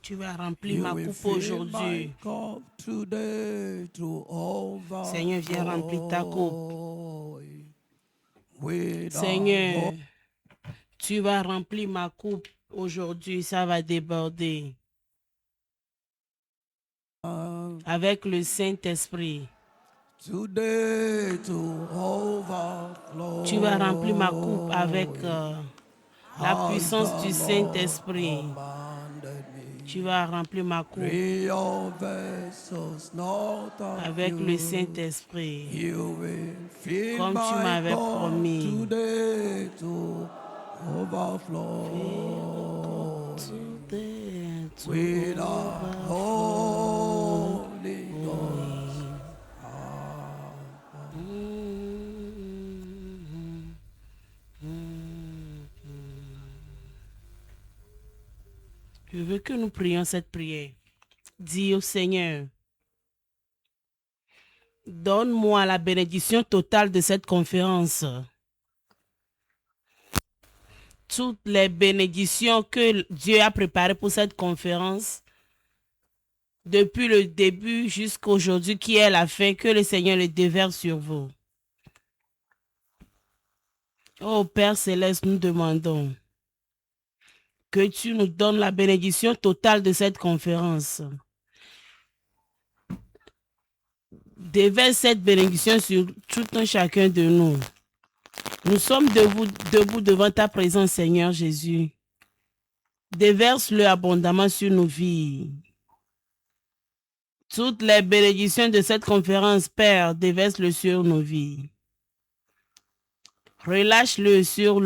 Tu vas remplir ma coupe aujourd'hui. Seigneur, viens remplir ta coupe. Seigneur, tu vas remplir ma coupe aujourd'hui. Ça va déborder. Avec le Saint-Esprit. Tu vas remplir ma coupe avec la puissance du Saint-Esprit. Tu vas remplir ma coupe avec le Saint-Esprit. Comme tu m'avais promis. Je veux que nous prions cette prière. Dis au Seigneur, donne-moi la bénédiction totale de cette conférence. Toutes les bénédictions que Dieu a préparées pour cette conférence, depuis le début jusqu'à aujourd'hui, qui est la fin, que le Seigneur les déverse sur vous. Oh Père Céleste, nous demandons que tu nous donnes la bénédiction totale de cette conférence. Déverse cette bénédiction sur tout un chacun de nous. Nous sommes debout devant ta présence, Seigneur Jésus. Déverse-le abondamment sur nos vies. Toutes les bénédictions de cette conférence, Père, déverse-le sur nos vies. Relâche-le sur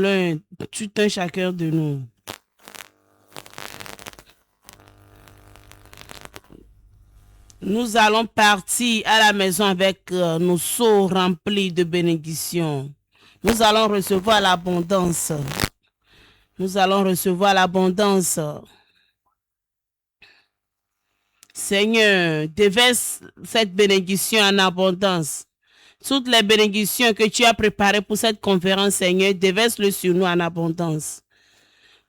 tout un chacun de nous. Nous allons partir à la maison avec nos seaux remplis de bénédictions. Nous allons recevoir l'abondance. Nous allons recevoir l'abondance. Seigneur, déverse cette bénédiction en abondance. Toutes les bénédictions que tu as préparées pour cette conférence, Seigneur, déverse-le sur nous en abondance.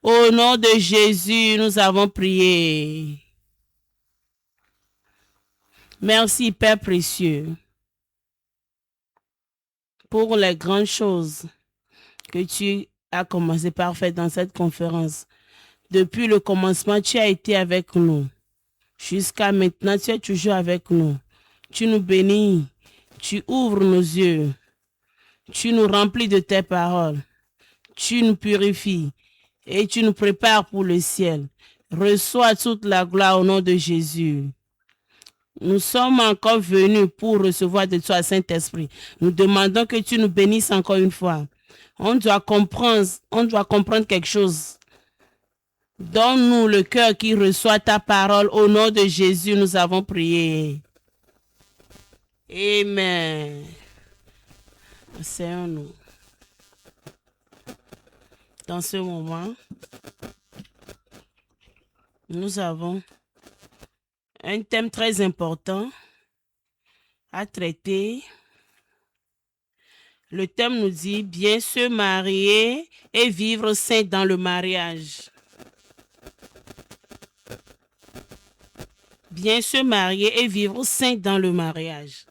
Au nom de Jésus, nous avons prié. Merci, Père précieux, pour les grandes choses que tu as commencé par faire dans cette conférence. Depuis le commencement, tu as été avec nous. Jusqu'à maintenant, tu es toujours avec nous. Tu nous bénis. Tu ouvres nos yeux. Tu nous remplis de tes paroles. Tu nous purifies. Et tu nous prépares pour le ciel. Reçois toute la gloire au nom de Jésus. Nous sommes encore venus pour recevoir de toi, Saint-Esprit. Nous demandons que tu nous bénisses encore une fois. On doit comprendre quelque chose. Donne-nous le cœur qui reçoit ta parole. Au nom de Jésus, nous avons prié. Amen. Asseyons-nous. Dans ce moment, nous avons un thème très important à traiter. Le thème nous dit bien se marier et vivre saint dans le mariage. Bien se marier et vivre saint dans le mariage.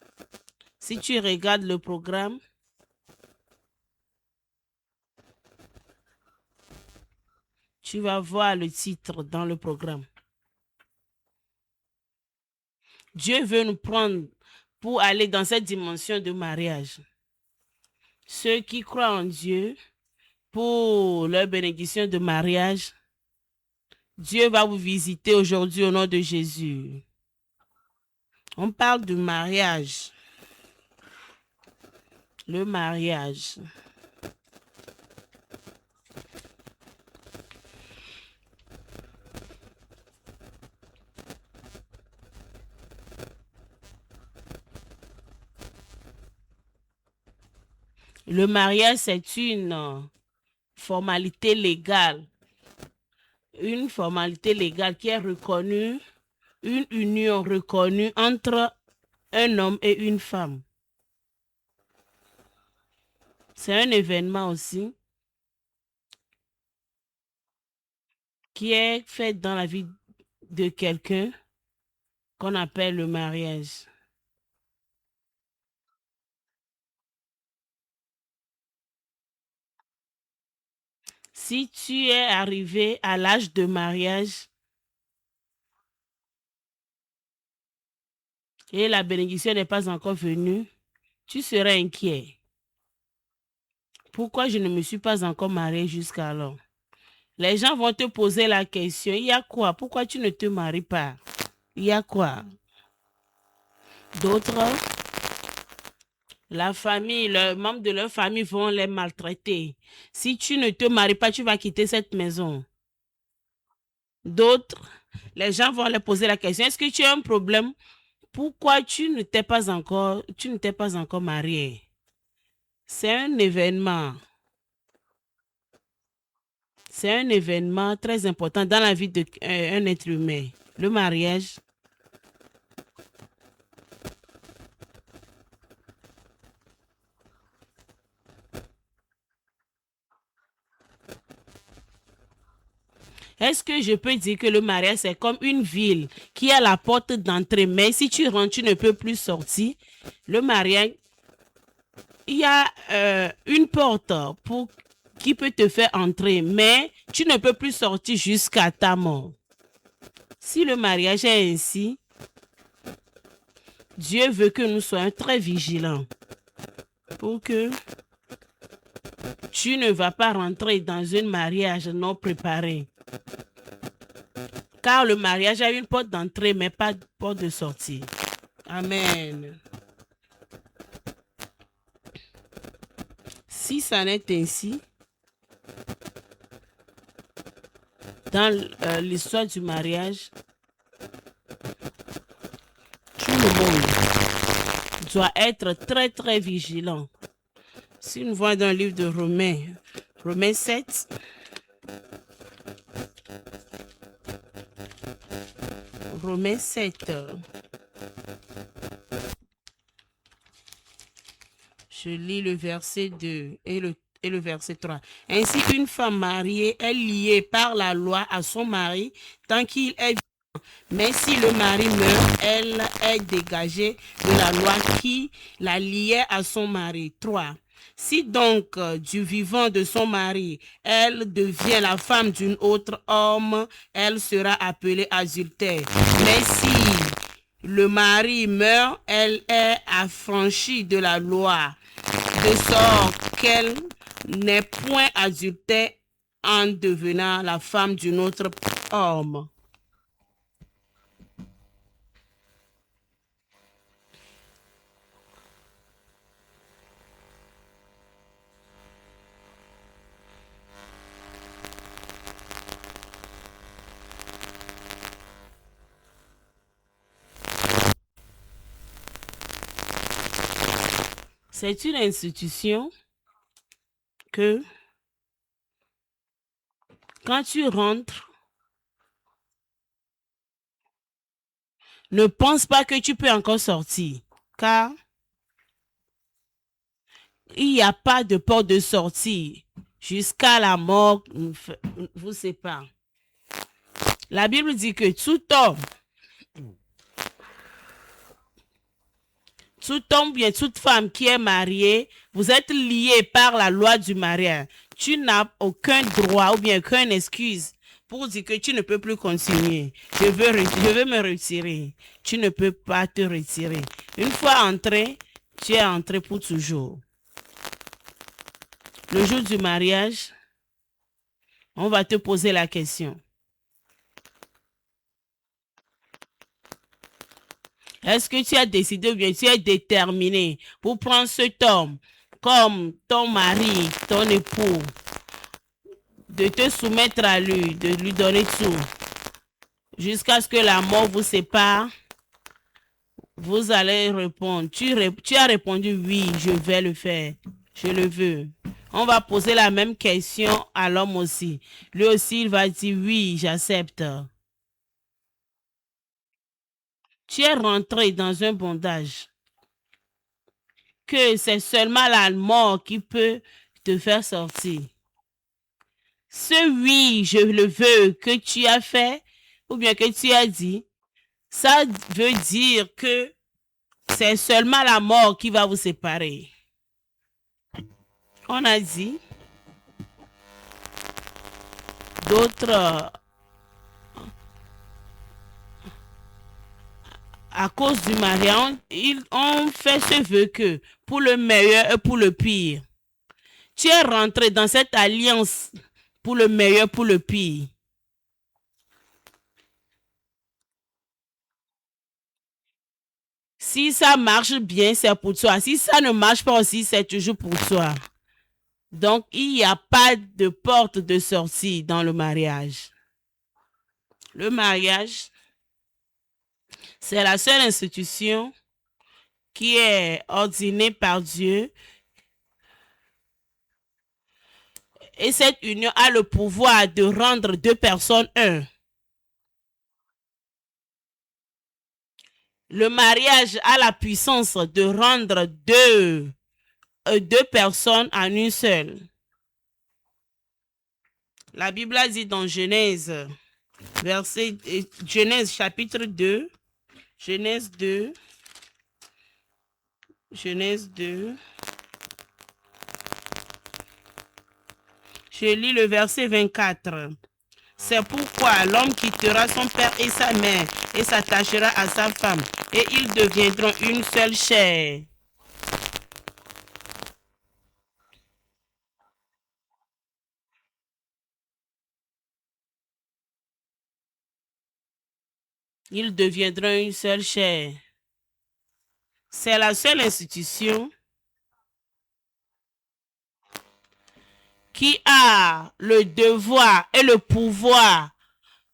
Si tu regardes le programme, tu vas voir le titre dans le programme. Dieu veut nous prendre pour aller dans cette dimension de mariage. Ceux qui croient en Dieu pour leur bénédiction de mariage, Dieu va vous visiter aujourd'hui au nom de Jésus. On parle du mariage. Le mariage. Le mariage, c'est une formalité légale. Une formalité légale qui est reconnue, une union reconnue entre un homme et une femme. C'est un événement aussi qui est fait dans la vie de quelqu'un qu'on appelle le mariage. Si tu es arrivé à l'âge de mariage et la bénédiction n'est pas encore venue, tu serais inquiet. Pourquoi je ne me suis pas encore mariée jusqu'alors? Les gens vont te poser la question, il y a quoi? Pourquoi tu ne te maries pas? Il y a quoi? D'autres, la famille, les membres de leur famille vont les maltraiter. Si tu ne te maries pas, tu vas quitter cette maison. D'autres, les gens vont leur poser la question, est-ce que tu as un problème? Pourquoi tu ne t'es pas encore marié? C'est un événement. C'est un événement très important dans la vie d'un être humain. Le mariage. Est-ce que je peux dire que le mariage, c'est comme une ville qui a la porte d'entrée, mais si tu rentres, tu ne peux plus sortir? Le mariage, il y a une porte qui peut te faire entrer, mais tu ne peux plus sortir jusqu'à ta mort. Si le mariage est ainsi, Dieu veut que nous soyons très vigilants pour que tu ne vas pas rentrer dans un mariage non préparé. Car le mariage a une porte d'entrée, mais pas de porte de sortie. Amen. Si ça n'est ainsi, dans l'histoire du mariage, tout le monde doit être très très vigilant. Si nous voyons dans le livre de Romains 7, Romains 7, je lis le verset 2 et le verset 3. Ainsi, une femme mariée est liée par la loi à son mari tant qu'il est vivant. Mais si le mari meurt, elle est dégagée de la loi qui la liait à son mari. 3. Si donc du vivant de son mari, elle devient la femme d'un autre homme, elle sera appelée adultère. Mais si le mari meurt, elle est affranchie de la loi, de sorte qu'elle n'est point adultère en devenant la femme d'un autre homme. C'est une institution que quand tu rentres, ne pense pas que tu peux encore sortir, car il n'y a pas de porte de sortie jusqu'à la mort vous sépare. La Bible dit que tout homme, bien toute femme qui est mariée, vous êtes liés par la loi du mariage. Tu n'as aucun droit ou bien aucune excuse pour dire que tu ne peux plus continuer. Je veux me retirer. Tu ne peux pas te retirer. Une fois entré, tu es entré pour toujours. Le jour du mariage, on va te poser la question. Est-ce que tu as décidé ou bien tu es déterminé pour prendre cet homme comme ton mari, ton époux, de te soumettre à lui, de lui donner tout, jusqu'à ce que la mort vous sépare? Vous allez répondre. Tu as répondu oui, je vais le faire. Je le veux. On va poser la même question à l'homme aussi. Lui aussi, il va dire oui, j'accepte. Tu es rentré dans un bondage que c'est seulement la mort qui peut te faire sortir. Ce oui, je le veux que tu as fait ou bien que tu as dit, ça veut dire que c'est seulement la mort qui va vous séparer. On a dit d'autres, à cause du mariage, on fait ce vœu que pour le meilleur et pour le pire. Tu es rentré dans cette alliance pour le meilleur, pour le pire. Si ça marche bien, c'est pour toi. Si ça ne marche pas aussi, c'est toujours pour toi. Donc, il n'y a pas de porte de sortie dans le mariage. Le mariage, c'est la seule institution qui est ordonnée par Dieu. Et cette union a le pouvoir de rendre deux personnes un. Le mariage a la puissance de rendre deux personnes en une seule. La Bible a dit dans Genèse, Genèse chapitre 2, Genèse 2, je lis le verset 24. C'est pourquoi l'homme quittera son père et sa mère et s'attachera à sa femme et ils deviendront une seule chair. Ils deviendront une seule chair. C'est la seule institution qui a le devoir et le pouvoir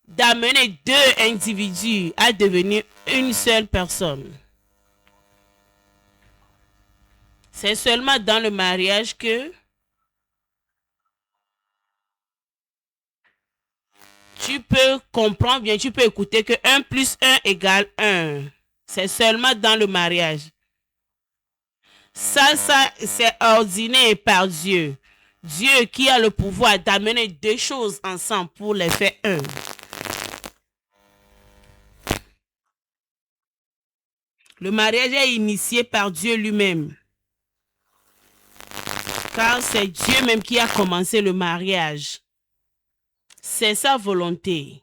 d'amener deux individus à devenir une seule personne. C'est seulement dans le mariage que tu peux comprendre bien, tu peux écouter que 1 plus 1 égale 1. C'est seulement dans le mariage. Ça, c'est ordonné par Dieu. Dieu qui a le pouvoir d'amener deux choses ensemble pour les faire un. Le mariage est initié par Dieu lui-même. Car c'est Dieu même qui a commencé le mariage. C'est sa volonté.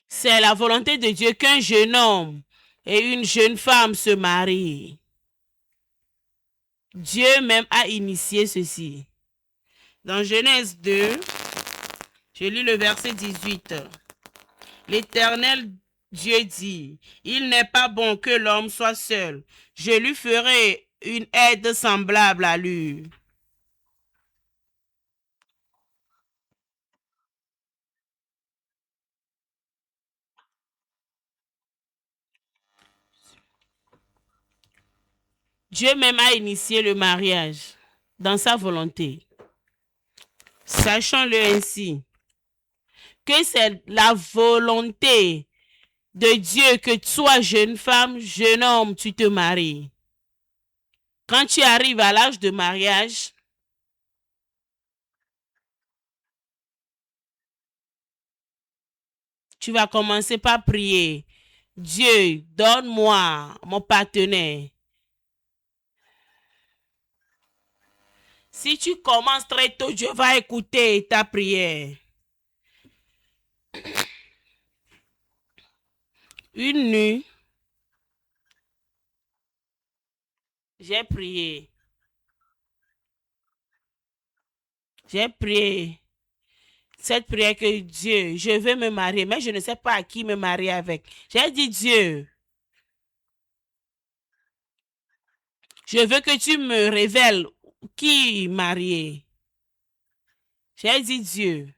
C'est la volonté de Dieu qu'un jeune homme et une jeune femme se marient. Dieu même a initié ceci. Dans Genèse 2, je lis le verset 18. L'Éternel Dieu dit, il n'est pas bon que l'homme soit seul. Je lui ferai une aide semblable à lui. Dieu même a initié le mariage dans sa volonté. Sachons-le ainsi, que c'est la volonté de Dieu que toi, jeune femme, jeune homme, tu te maries. Quand tu arrives à l'âge de mariage, tu vas commencer par prier. Dieu, donne-moi mon partenaire. Si tu commences très tôt, Dieu va écouter ta prière. Une nuit, j'ai prié. J'ai prié cette prière que Dieu, je veux me marier, mais je ne sais pas à qui me marier avec. J'ai dit Dieu, je veux que tu me révèles qui marier. J'ai dit Dieu,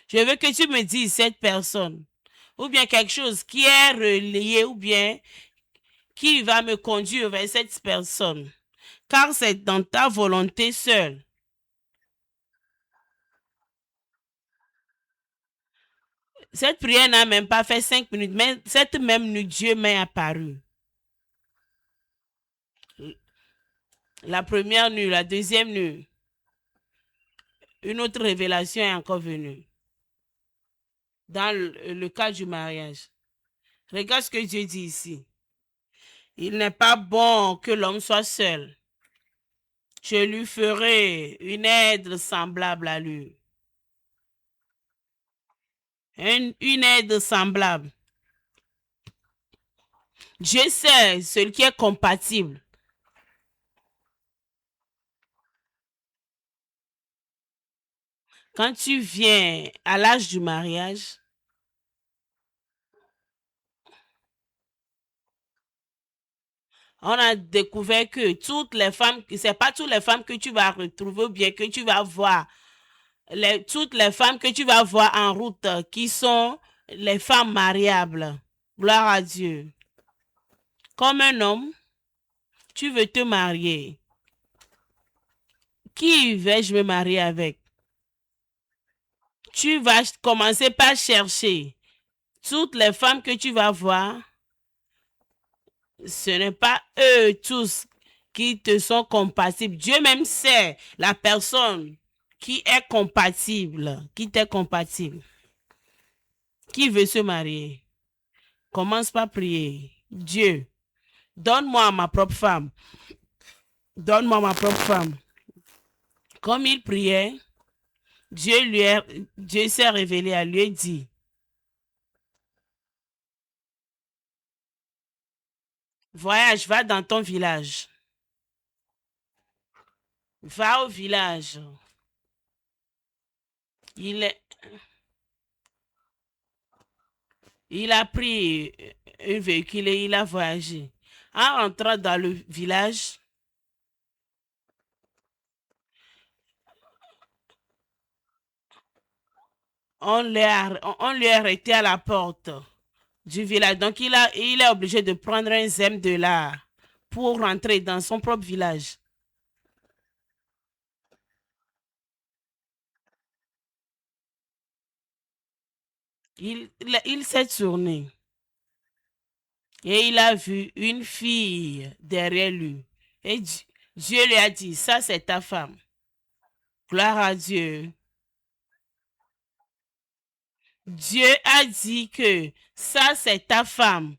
je veux que tu me dises cette personne, ou bien quelque chose qui est relié, ou bien qui va me conduire vers cette personne, car c'est dans ta volonté seule. Cette prière n'a même pas fait 5 minutes, mais cette même nuit, Dieu m'est apparu. La première nuit, la deuxième nuit. une autre révélation est encore venue dans le cas du mariage. Regarde ce que Dieu dit ici. Il n'est pas bon que l'homme soit seul. Je lui ferai une aide semblable à lui. Une aide semblable. Dieu sait celui qui est compatible. Quand tu viens à l'âge du mariage, on a découvert que toutes les femmes, c'est pas toutes les femmes que tu vas retrouver ou bien que tu vas voir. Toutes les femmes que tu vas voir en route qui sont les femmes mariables. Gloire à Dieu. Comme un homme, tu veux te marier. Qui vais-je me marier avec? Tu vas commencer par chercher. Toutes les femmes que tu vas voir, ce n'est pas eux tous qui te sont compatibles. Dieu même sait la personne qui est compatible, qui t'est compatible. Qui veut se marier? Commence par prier. Dieu, donne-moi ma propre femme. Donne-moi ma propre femme. Comme il priait, Dieu s'est révélé à lui et dit, voyage, va dans ton village. Va au village. Il a pris un véhicule et il a voyagé. En rentrant dans le village, on lui a arrêté à la porte du village. Donc, il est obligé de prendre un zème de là pour rentrer dans son propre village. Il s'est tourné et il a vu une fille derrière lui. Et Dieu lui a dit, ça c'est ta femme. Gloire à Dieu. Dieu a dit que ça c'est ta femme.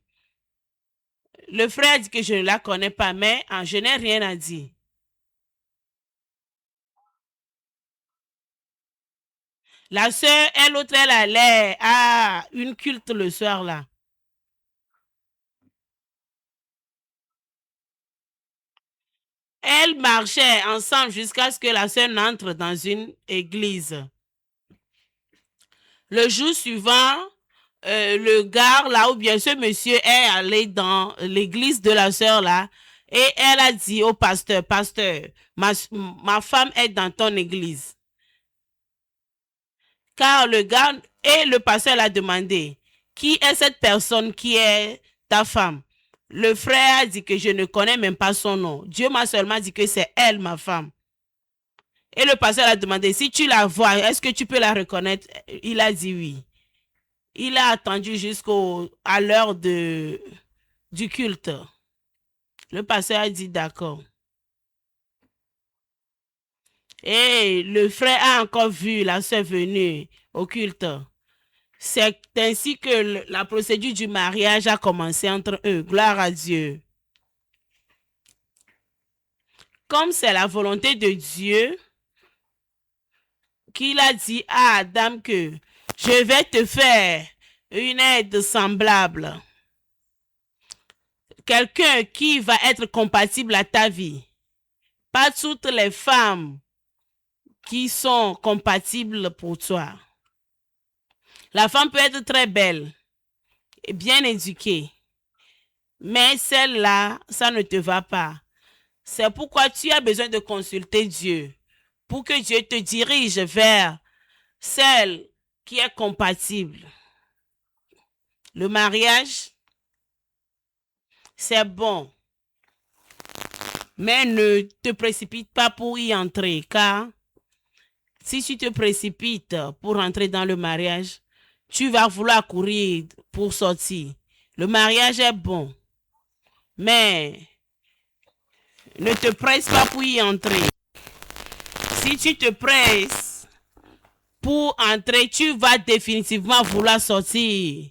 Le frère a dit que je ne la connais pas, mais je n'ai rien à dire. La sœur, elle allait à une culte le soir là. Elles marchaient ensemble jusqu'à ce que la sœur n'entre dans une église. Le jour suivant, le gars là, ou bien ce monsieur est allé dans l'église de la sœur là, et elle a dit au pasteur, ma femme est dans ton église. Car le gars et le pasteur l'a demandé, qui est cette personne qui est ta femme? Le frère a dit que je ne connais même pas son nom. Dieu m'a seulement dit que c'est elle, ma femme. Et le pasteur a demandé, si tu la vois, est-ce que tu peux la reconnaître? Il a dit oui. Il a attendu jusqu'à l'heure du culte. Le pasteur a dit d'accord. Et le frère a encore vu la sœur venue au culte. C'est ainsi que la procédure du mariage a commencé entre eux. Gloire à Dieu. Comme c'est la volonté de Dieu qu'il a dit à Adam que je vais te faire une aide semblable. Quelqu'un qui va être compatible à ta vie. Pas toutes les femmes qui sont compatibles pour toi. La femme peut être très belle et bien éduquée, mais celle-là, ça ne te va pas. C'est pourquoi tu as besoin de consulter Dieu pour que Dieu te dirige vers celle qui est compatible. Le mariage, c'est bon, mais ne te précipite pas pour y entrer, car si tu te précipites pour entrer dans le mariage, tu vas vouloir courir pour sortir. Le mariage est bon, mais ne te presse pas pour y entrer. Si tu te presses pour entrer, tu vas définitivement vouloir sortir.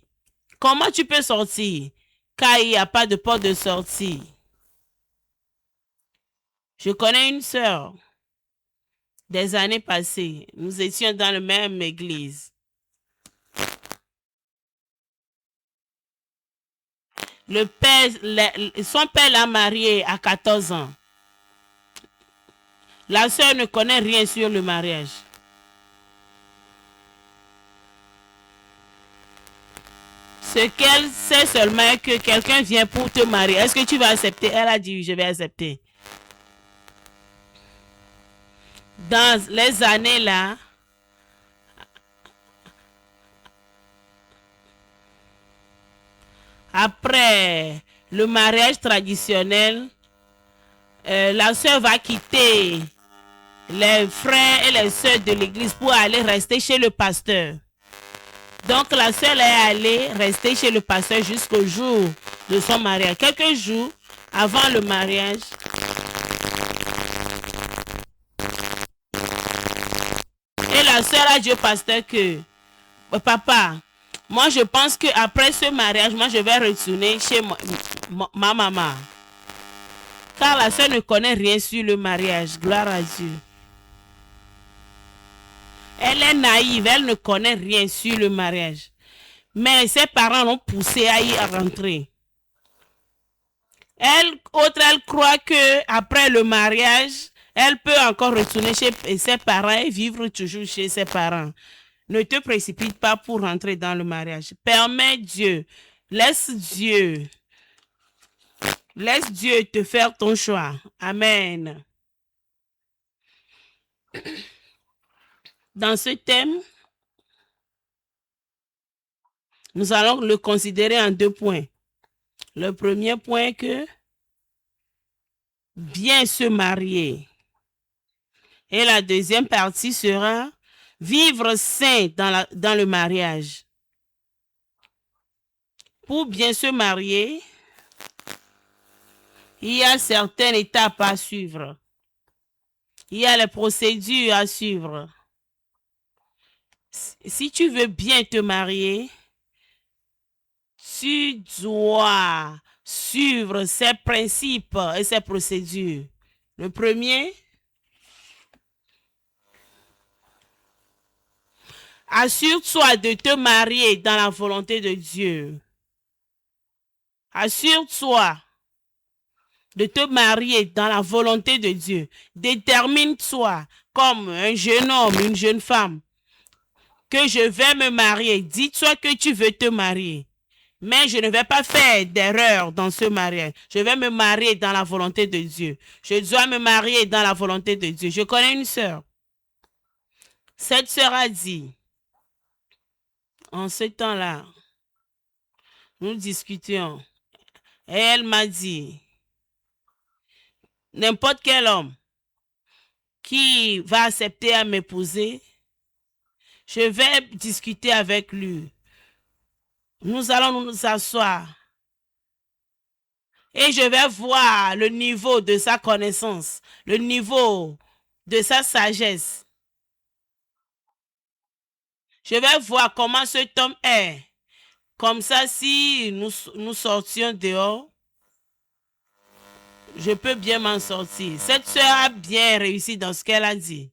Comment tu peux sortir? Car il n'y a pas de porte de sortie. Je connais une sœur des années passées. Nous étions dans la même église. Son père l'a marié à 14 ans. La sœur ne connaît rien sur le mariage. Ce qu'elle sait seulement est que quelqu'un vient pour te marier. Est-ce que tu vas accepter? Elle a dit, je vais accepter. Dans les années là, après le mariage traditionnel, la sœur va quitter les frères et les sœurs de l'église pour aller rester chez le pasteur. Donc la sœur est allée rester chez le pasteur jusqu'au jour de son mariage. Quelques jours avant le mariage, et la sœur a dit au pasteur que papa, moi je pense que après ce mariage, moi je vais retourner chez ma maman. Car la sœur ne connaît rien sur le mariage. Gloire à Dieu. Elle est naïve, elle ne connaît rien sur le mariage. Mais ses parents l'ont poussée à y rentrer. Elle croit que après le mariage, elle peut encore retourner chez ses parents et vivre toujours chez ses parents. Ne te précipite pas pour rentrer dans le mariage. Permets Dieu. Laisse Dieu. Laisse Dieu te faire ton choix. Amen. Dans ce thème, nous allons le considérer en 2 points. Le premier point est que bien se marier. Et la deuxième partie sera vivre sain dans le mariage. Pour bien se marier, il y a certaines étapes à suivre. Il y a les procédures à suivre. Si tu veux bien te marier, tu dois suivre ces principes et ces procédures. Le premier, assure-toi de te marier dans la volonté de Dieu. Assure-toi de te marier dans la volonté de Dieu. Détermine-toi comme un jeune homme, une jeune femme, que je vais me marier. Dis-toi que tu veux te marier. Mais je ne vais pas faire d'erreur dans ce mariage. Je vais me marier dans la volonté de Dieu. Je dois me marier dans la volonté de Dieu. Je connais une sœur. Cette sœur a dit, en ce temps-là, nous discutions. Et elle m'a dit, n'importe quel homme qui va accepter à m'épouser, je vais discuter avec lui. Nous allons nous asseoir. Et je vais voir le niveau de sa connaissance, le niveau de sa sagesse. Je vais voir comment cet homme est. Comme ça, si nous sortions dehors, je peux bien m'en sortir. Cette sœur a bien réussi dans ce qu'elle a dit.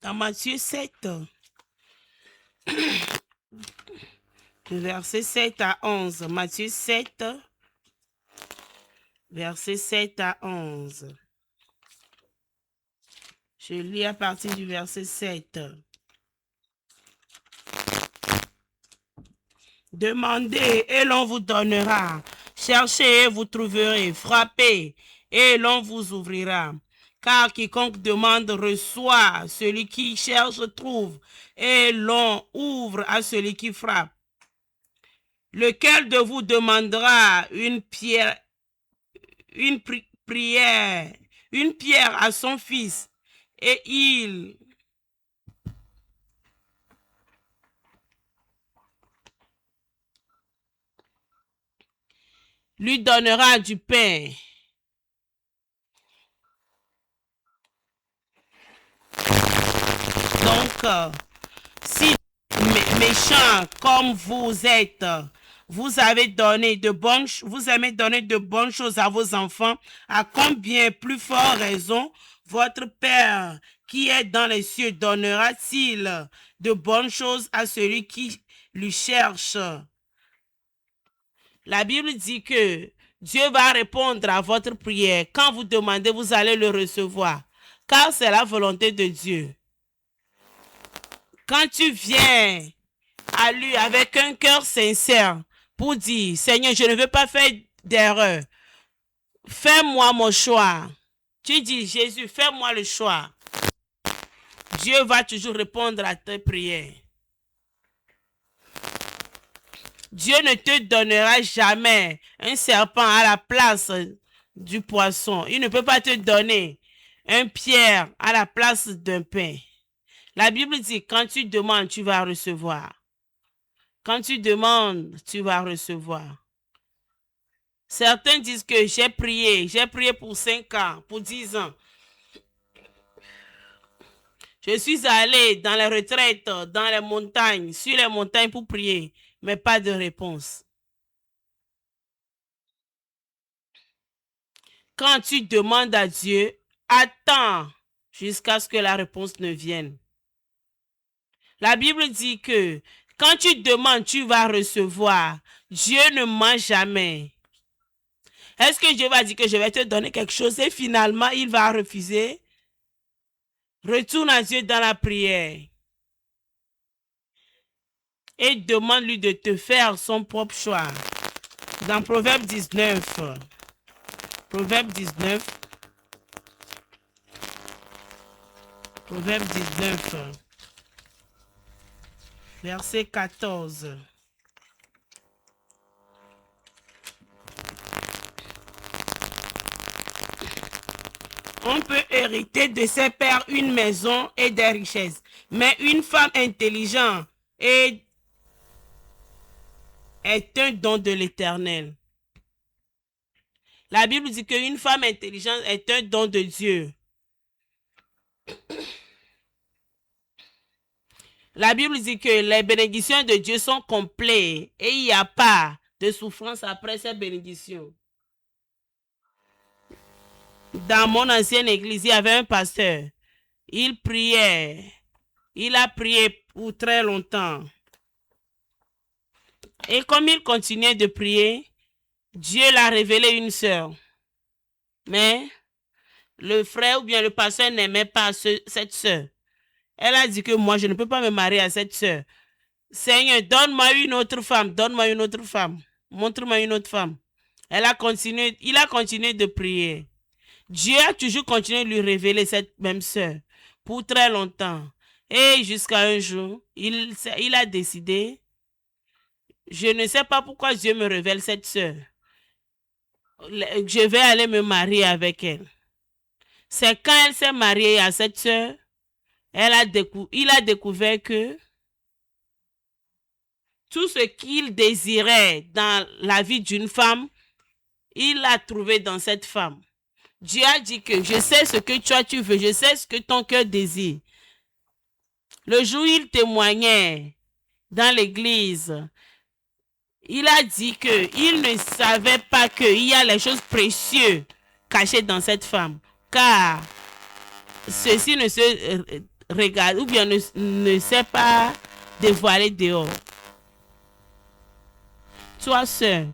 Dans Matthieu 7, verset 7 à 11. Matthieu 7, verset 7 à 11. Je lis à partir du verset 7. Demandez et l'on vous donnera. Cherchez et vous trouverez. Frappez et l'on vous ouvrira. Car quiconque demande reçoit, celui qui cherche trouve, et l'on ouvre à celui qui frappe. Lequel de vous demandera une pierre à son fils, et il lui donnera du pain? Donc, si méchant comme vous êtes, vous aimez donner de bonnes choses à vos enfants, à combien plus fort raison votre Père qui est dans les cieux donnera-t-il de bonnes choses à celui qui lui cherche? La Bible dit que Dieu va répondre à votre prière. Quand vous demandez, vous allez le recevoir, car c'est la volonté de Dieu. Quand tu viens à lui avec un cœur sincère pour dire, Seigneur, je ne veux pas faire d'erreur. Fais-moi mon choix. Tu dis, Jésus, fais-moi le choix. Dieu va toujours répondre à tes prières. Dieu ne te donnera jamais un serpent à la place du poisson. Il ne peut pas te donner une pierre à la place d'un pain. La Bible dit, quand tu demandes, tu vas recevoir. Quand tu demandes, tu vas recevoir. Certains disent que j'ai prié pour 5 ans, pour 10 ans. Je suis allé dans les retraites, dans les montagnes, sur les montagnes pour prier, mais pas de réponse. Quand tu demandes à Dieu, attends jusqu'à ce que la réponse ne vienne. La Bible dit que quand tu demandes, tu vas recevoir. Dieu ne ment jamais. Est-ce que Dieu va dire que je vais te donner quelque chose et finalement il va refuser? Retourne à Dieu dans la prière et demande-lui de te faire son propre choix. Dans Proverbe 19, Proverbe 19, verset 14. On peut hériter de ses pères une maison et des richesses, mais une femme intelligente est un don de l'Éternel. La Bible dit qu'une femme intelligente est un don de Dieu. La Bible dit que les bénédictions de Dieu sont complètes et il n'y a pas de souffrance après ces bénédictions. Dans mon ancienne église, il y avait un pasteur. Il priait. Il a prié pour très longtemps. Et comme il continuait de prier, Dieu l'a révélé une sœur. Mais le frère ou bien le pasteur n'aimait pas cette sœur. Elle a dit que moi, je ne peux pas me marier à cette sœur. Seigneur, donne-moi une autre femme, donne-moi une autre femme. Montre-moi une autre femme. Il a continué de prier. Dieu a toujours continué de lui révéler cette même sœur pour très longtemps. Et jusqu'à un jour, il a décidé, je ne sais pas pourquoi Dieu me révèle cette sœur. Je vais aller me marier avec elle. C'est quand elle s'est mariée à cette sœur, il a découvert que tout ce qu'il désirait dans la vie d'une femme, il l'a trouvé dans cette femme. Dieu a dit que je sais ce que tu veux, je sais ce que ton cœur désire. Le jour où il témoignait dans l'église, il a dit qu'il ne savait pas qu'il y a les choses précieuses cachées dans cette femme. Car ceci ne se regarder ou bien ne s'est pas dévoilé dehors. Toi seul.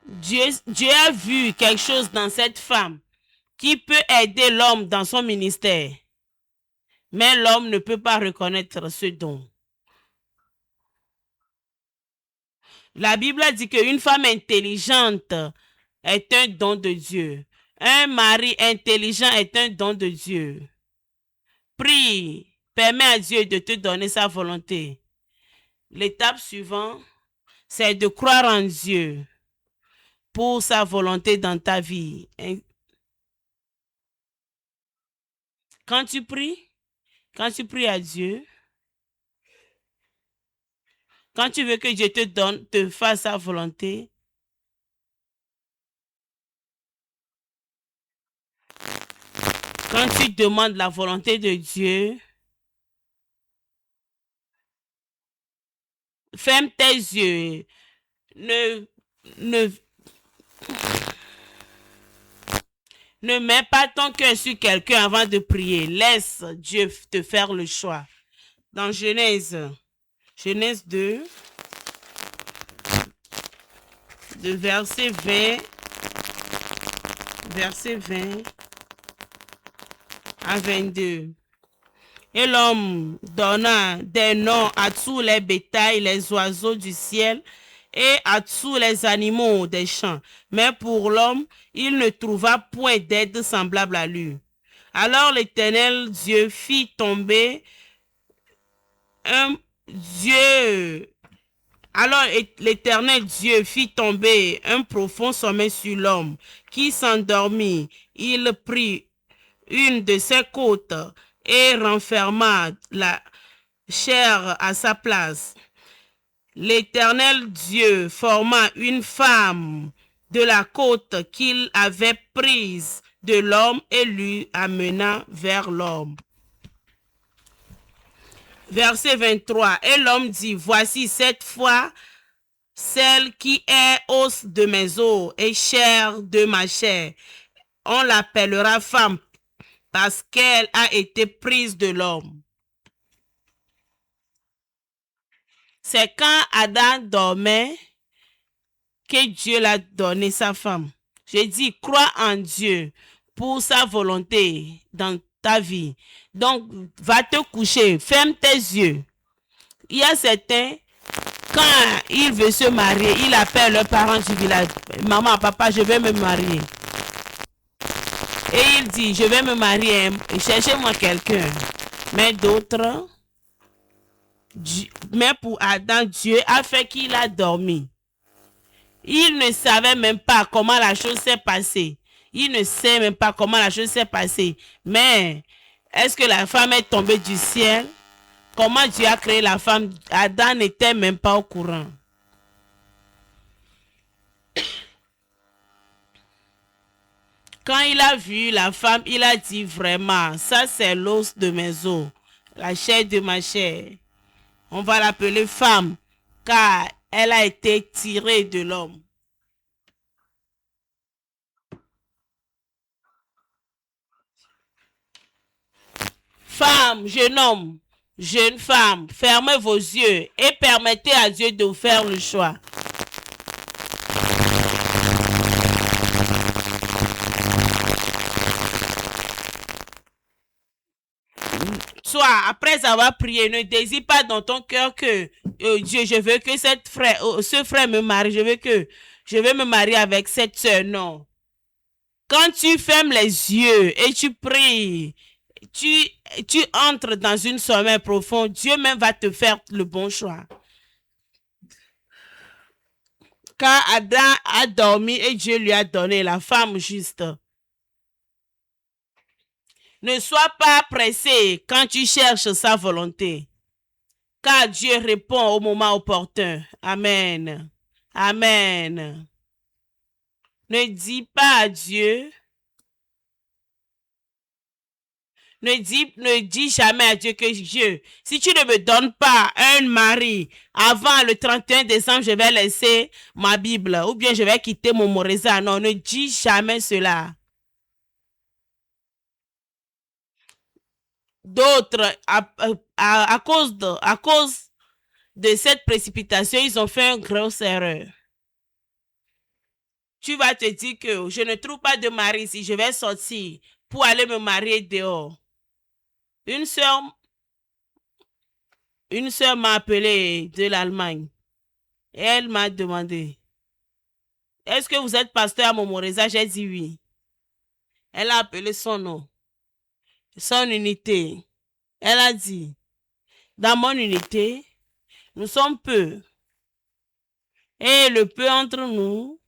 Dieu a vu quelque chose dans cette femme qui peut aider l'homme dans son ministère. Mais l'homme ne peut pas reconnaître ce don. La Bible dit qu'une femme intelligente est un don de Dieu. Un mari intelligent est un don de Dieu. Prie, permets à Dieu de te donner sa volonté. L'étape suivante, c'est de croire en Dieu pour sa volonté dans ta vie. Quand tu pries à Dieu, quand tu veux que Dieu te fasse sa volonté, quand tu demandes la volonté de Dieu, ferme tes yeux. Ne mets pas ton cœur sur quelqu'un avant de prier. Laisse Dieu te faire le choix. Dans Genèse 2, de verset 20 à 22. Et l'homme donna des noms à tous les bétails, les oiseaux du ciel et à tous les animaux des champs. Mais pour l'homme, il ne trouva point d'aide semblable à lui. Alors l'Éternel Dieu fit tomber un profond sommeil sur l'homme, qui s'endormit. Il prit une de ses côtes et renferma la chair à sa place. L'Éternel Dieu forma une femme de la côte qu'il avait prise de l'homme et lui amena vers l'homme. Verset 23. Et l'homme dit, voici cette fois celle qui est os de mes os et chair de ma chair. On l'appellera femme parce qu'elle a été prise de l'homme. C'est quand Adam dormait que Dieu l'a donné sa femme. J'ai dit, crois en Dieu pour sa volonté dans ta vie. Donc, va te coucher, ferme tes yeux. Il y a certains, quand il veut se marier, il appelle leurs parents du village. Maman, papa, je vais me marier. Et il dit, je vais me marier, cherchez-moi quelqu'un. Mais d'autres, mais pour Adam, Dieu a fait qu'il a dormi. Il ne savait même pas comment la chose s'est passée. Il ne sait même pas comment la chose s'est passée. Mais est-ce que la femme est tombée du ciel? Comment Dieu a créé la femme? Adam n'était même pas au courant. Quand il a vu la femme, il a dit vraiment, ça c'est l'os de mes os, la chair de ma chair. On va l'appeler femme, car elle a été tirée de l'homme. Femme, jeune homme, jeune femme, fermez vos yeux et permettez à Dieu de vous faire le choix. Soit, après avoir prié, ne désire pas dans ton cœur que Dieu, je veux que ce frère me marie, je veux me marier avec cette soeur. Non. Quand tu fermes les yeux et tu pries, tu entres dans une sommeil profond, Dieu même va te faire le bon choix. Car Adam a dormi et Dieu lui a donné la femme juste. Ne sois pas pressé quand tu cherches sa volonté, car Dieu répond au moment opportun. Amen. Amen. Ne dis pas à Dieu, Ne dis jamais à Dieu que Dieu, si tu ne me donnes pas un mari avant le 31 décembre, je vais laisser ma Bible ou bien je vais quitter mon Moreza. Non, ne dis jamais cela. D'autres, à cause de cette précipitation, ils ont fait une grosse erreur. Tu vas te dire que je ne trouve pas de mari si je vais sortir pour aller me marier dehors. Une sœur m'a appelé de l'Allemagne et elle m'a demandé, est-ce que vous êtes pasteur à Momoreza? J'ai dit oui. Elle a appelé son nom, son unité. Elle a dit, dans mon unité, nous sommes peu. Et le peu entre nous,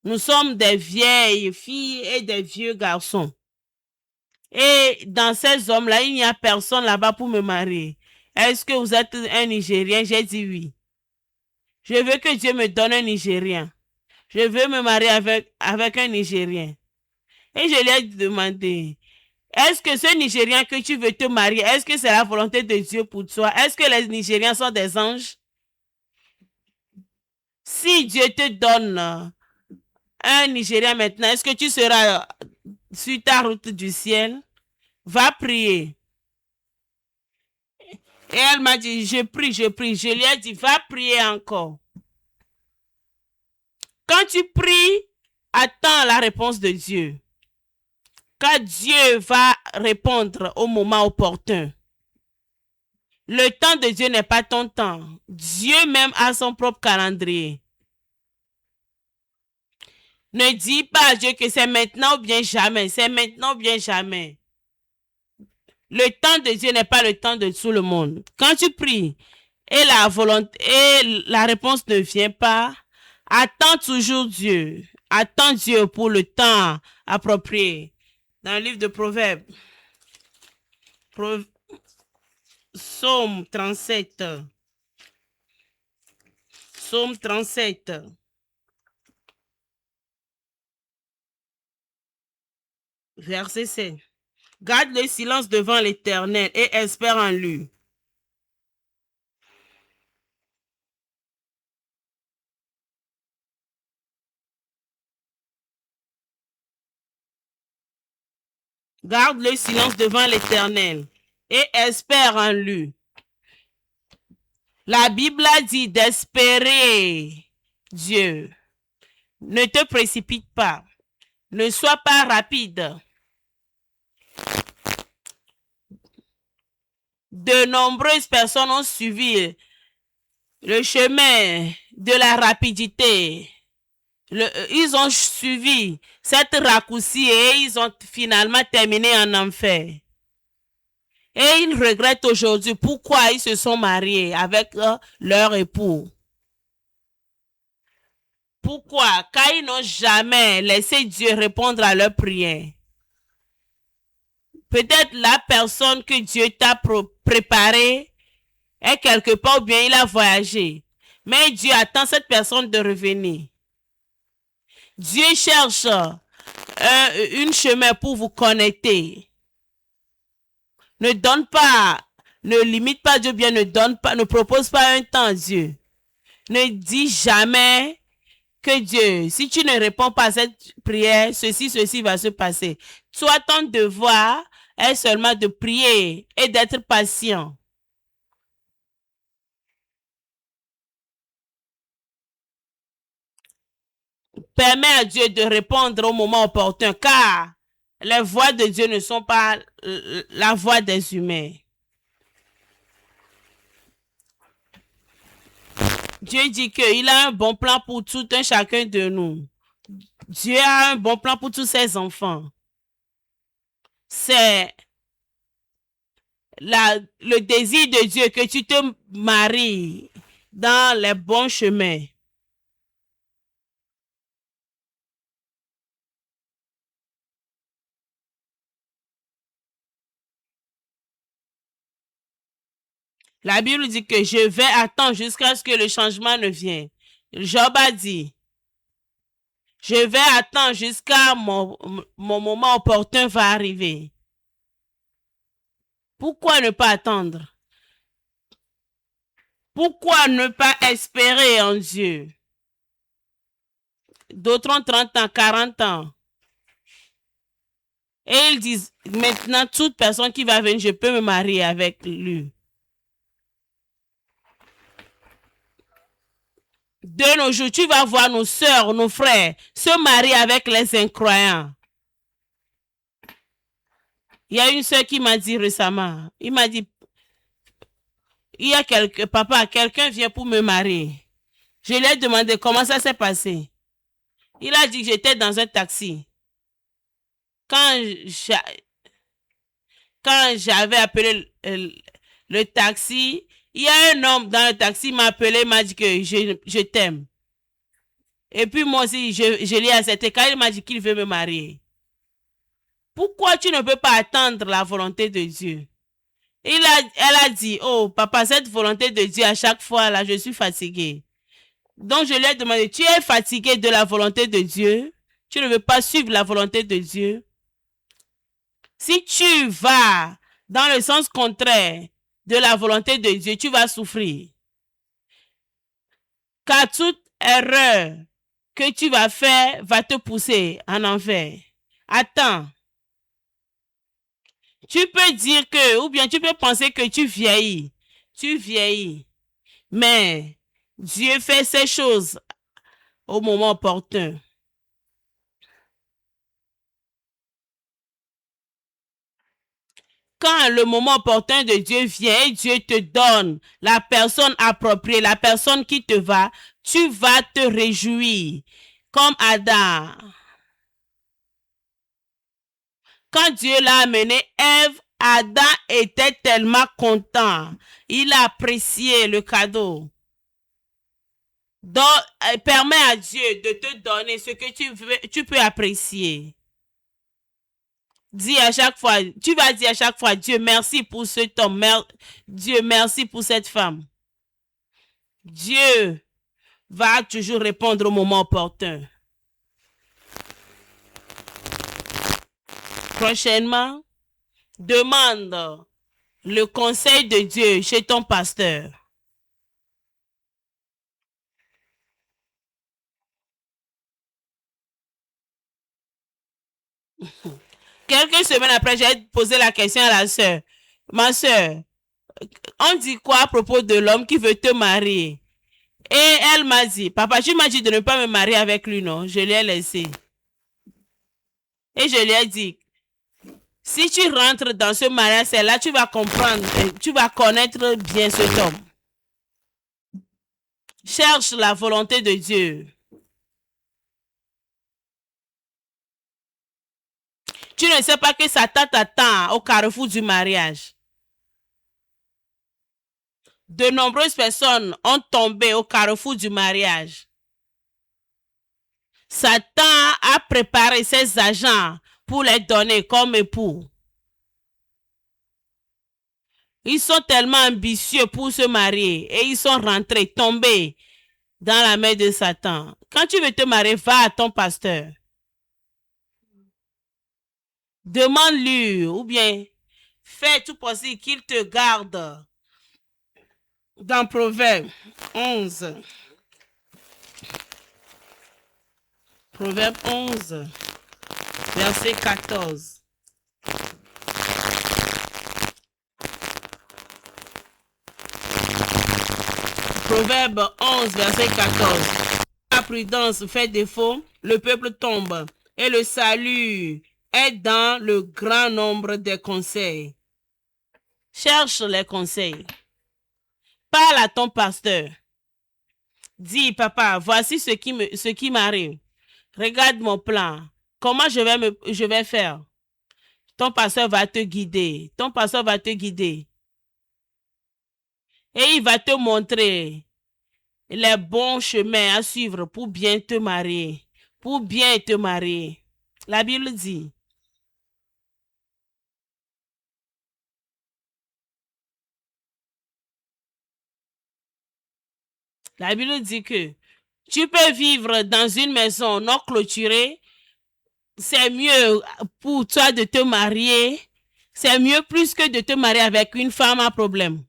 nous sommes des vieilles filles et des vieux garçons. Et dans ces hommes-là, il n'y a personne là-bas pour me marier. Est-ce que vous êtes un Nigérien? J'ai dit oui. Je veux que Dieu me donne un Nigérien. Je veux me marier avec un Nigérien. Et je lui ai demandé, est-ce que ce Nigérien que tu veux te marier, est-ce que c'est la volonté de Dieu pour toi? Est-ce que les Nigériens sont des anges? Si Dieu te donne un Nigérien maintenant, est-ce que tu seras sur ta route du ciel? Va prier. Et elle m'a dit, je prie, je prie. Je lui ai dit, va prier encore. Quand tu pries, attends la réponse de Dieu. Car Dieu va répondre au moment opportun. Le temps de Dieu n'est pas ton temps. Dieu même a son propre calendrier. Ne dis pas à Dieu que c'est maintenant ou bien jamais. C'est maintenant ou bien jamais. Le temps de Dieu n'est pas le temps de tout le monde. Quand tu pries et la réponse ne vient pas, attends toujours Dieu. Attends Dieu pour le temps approprié. Dans le livre de Proverbes, Psaume 37. Psaume 37. Verset 7. Garde le silence devant l'Éternel et espère en lui. Garde le silence devant l'Éternel et espère en lui. La Bible a dit d'espérer Dieu. Ne te précipite pas. Ne sois pas rapide. De nombreuses personnes ont suivi le chemin de la rapidité. Ils ont suivi cette raccourci et ils ont finalement terminé en enfer. Et ils regrettent aujourd'hui pourquoi ils se sont mariés avec leur époux. Pourquoi? Car ils n'ont jamais laissé Dieu répondre à leurs prières. Peut-être la personne que Dieu t'a préparée est quelque part ou bien il a voyagé. Mais Dieu attend cette personne de revenir. Dieu cherche un chemin pour vous connecter. Ne donne pas, ne limite pas Dieu, bien ne propose pas un temps à Dieu. Ne dis jamais que Dieu, si tu ne réponds pas à cette prière, ceci va se passer. Toi, ton devoir est seulement de prier et d'être patient. Permets à Dieu de répondre au moment opportun, car les voix de Dieu ne sont pas la voix des humains. Dieu dit qu'il a un bon plan pour tout un chacun de nous. Dieu a un bon plan pour tous ses enfants. C'est le désir de Dieu que tu te maries dans les bons chemins. La Bible dit que je vais attendre jusqu'à ce que le changement ne vienne. Job a dit, je vais attendre jusqu'à mon moment opportun va arriver. Pourquoi ne pas attendre? Pourquoi ne pas espérer en Dieu? D'autres ont 30 ans, 40 ans. Et ils disent, maintenant, toute personne qui va venir, je peux me marier avec lui. De nos jours, tu vas voir nos sœurs, nos frères se marier avec les incroyants. Il y a une sœur qui m'a dit récemment, il m'a dit, papa, quelqu'un vient pour me marier. Je lui ai demandé comment ça s'est passé. Il a dit que j'étais dans un taxi. Quand j'avais appelé le taxi, il y a un homme dans le taxi, il m'a appelé, il m'a dit que je t'aime. Et puis moi aussi, je l'ai accepté quand il m'a dit qu'il veut me marier. Pourquoi tu ne peux pas attendre la volonté de Dieu? Elle a dit, oh papa, cette volonté de Dieu, à chaque fois, là, je suis fatiguée. Donc je lui ai demandé, tu es fatigué de la volonté de Dieu? Tu ne veux pas suivre la volonté de Dieu? Si tu vas dans le sens contraire de la volonté de Dieu, tu vas souffrir. Car toute erreur que tu vas faire va te pousser en enfer. Attends. Tu peux dire que, ou bien tu peux penser que tu vieillis. Tu vieillis. Mais Dieu fait ces choses au moment opportun. Quand le moment opportun de Dieu vient et Dieu te donne la personne appropriée, la personne qui te va, tu vas te réjouir. Comme Adam. Quand Dieu l'a amené, Ève, Adam était tellement content. Il a apprécié le cadeau. Donc, permets à Dieu de te donner ce que tu peux apprécier. Dis à chaque fois, tu vas dire à chaque fois, Dieu merci pour cet homme, Dieu merci pour cette femme. Dieu va toujours répondre au moment opportun. Prochainement, demande le conseil de Dieu chez ton pasteur. Quelques semaines après, j'ai posé la question à la sœur. Ma sœur, on dit quoi à propos de l'homme qui veut te marier? Et elle m'a dit, papa, tu m'as dit de ne pas me marier avec lui, non? Je lui ai laissé. Et je lui ai dit, si tu rentres dans ce mariage, c'est là tu vas comprendre, tu vas connaître bien cet homme. Cherche la volonté de Dieu. Tu ne sais pas que Satan t'attend au carrefour du mariage. De nombreuses personnes ont tombé au carrefour du mariage. Satan a préparé ses agents pour les donner comme époux. Ils sont tellement ambitieux pour se marier et ils sont rentrés, tombés dans la main de Satan. Quand tu veux te marier, va à ton pasteur. Demande-lui ou bien fais tout possible qu'il te garde. Dans Proverbe 11. Proverbe 11, verset 14. Proverbe 11, verset 14. La prudence fait défaut, le peuple tombe, et le salut est dans le grand nombre des conseils. Cherche les conseils. Parle à ton pasteur. Dis, papa, voici ce qui m'arrive. Regarde mon plan. Comment je vais faire? Ton pasteur va te guider. Ton pasteur va te guider. Et il va te montrer les bons chemins à suivre pour bien te marier. Pour bien te marier. La Bible dit. La Bible dit que tu peux vivre dans une maison non clôturée. C'est mieux pour toi de te marier C'est mieux plus que de te marier avec une femme à problème.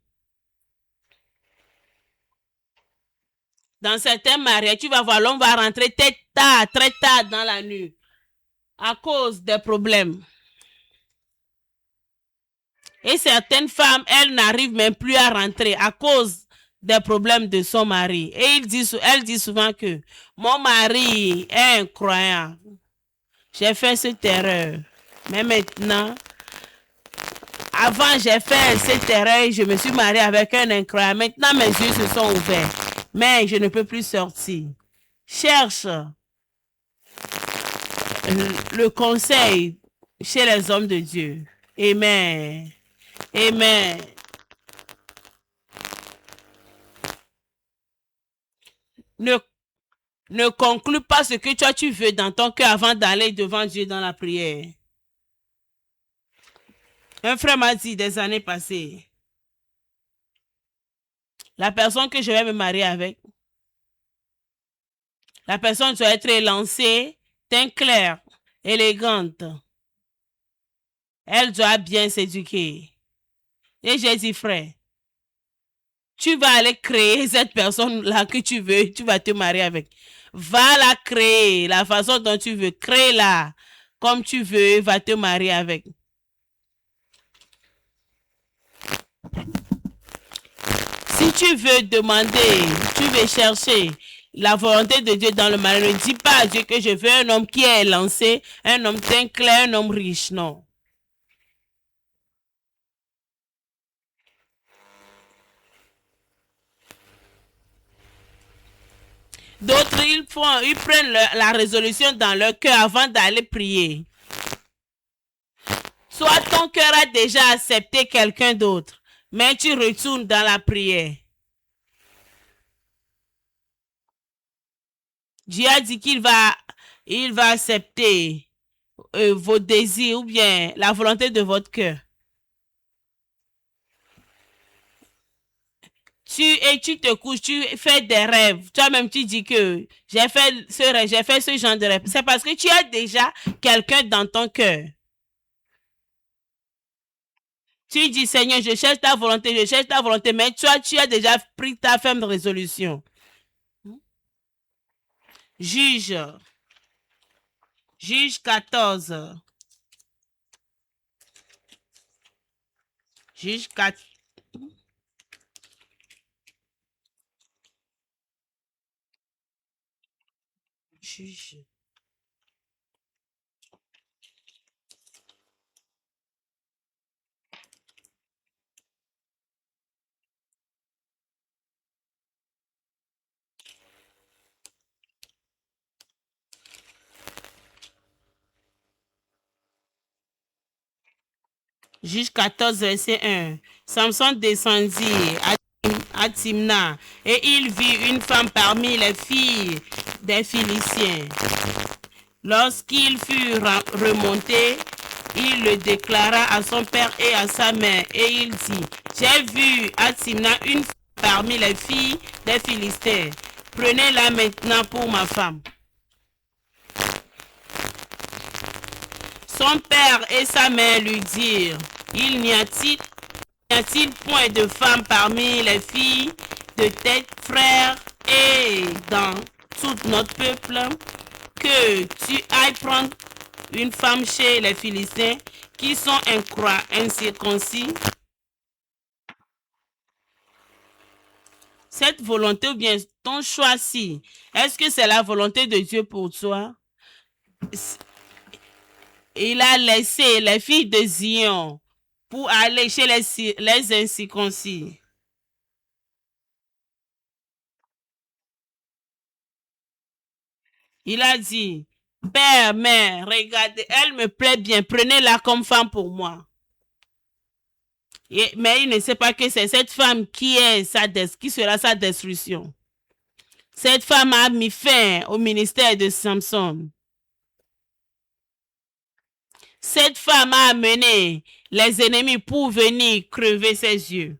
Dans certains mariages, tu vas voir, l'homme va rentrer très tard dans la nuit à cause des problèmes. Et certaines femmes, elles n'arrivent même plus à rentrer à cause des problèmes de son mari. Et elle dit souvent que mon mari est incroyant. J'ai fait cette erreur. Mais maintenant, avant j'ai fait cette erreur et je me suis mariée avec un incroyant. Maintenant, mes yeux se sont ouverts. Mais je ne peux plus sortir. Cherche le conseil chez les hommes de Dieu. Amen. Amen. Ne conclue pas ce que toi tu veux dans ton cœur avant d'aller devant Dieu dans la prière. Un frère m'a dit des années passées, la personne que je vais me marier avec, la personne doit être élancée, teint clair, élégante. Elle doit bien s'éduquer. Et j'ai dit, frère, tu vas aller créer cette personne-là que tu veux, tu vas te marier avec. Va la créer, la façon dont tu veux, crée-la comme tu veux, va te marier avec. Si tu veux demander, tu veux chercher la volonté de Dieu dans le mariage, ne dis pas à Dieu que je veux un homme qui est lancé, un homme teint clair, un homme riche, non. D'autres, ils prennent la résolution dans leur cœur avant d'aller prier. Soit ton cœur a déjà accepté quelqu'un d'autre, mais tu retournes dans la prière. Dieu a dit qu'il va accepter vos désirs ou bien la volonté de votre cœur. Tu te couches, tu fais des rêves. Toi-même, tu dis que j'ai fait ce rêve, j'ai fait ce genre de rêve. C'est parce que tu as déjà quelqu'un dans ton cœur. Tu dis, Seigneur, je cherche ta volonté, mais toi, tu as déjà pris ta ferme résolution. Juge 14. Juge 4. Juge. Juge 14, verset 1. Samson descendit à Timna et il vit une femme parmi les filles des Philistins. Lorsqu'il fut remonté, il le déclara à son père et à sa mère et il dit, j'ai vu à Timna une femme parmi les filles des Philistins. Prenez-la maintenant pour ma femme. Son père et sa mère lui dirent, il n'y a-t-il point de femme parmi les filles de tes frères et dans tout notre peuple que tu ailles prendre une femme chez les Philistins qui sont incirconcis? Cette volonté ou bien ton choix-ci, est-ce que c'est la volonté de Dieu pour toi? Il a laissé les filles de Zion pour aller chez les incirconcis. Il a dit, père, mère, regardez, elle me plaît bien, prenez-la comme femme pour moi. Mais il ne sait pas que c'est cette femme qui sera sa destruction. Cette femme a mis fin au ministère de Samson. Cette femme a amené les ennemis pour venir crever ses yeux.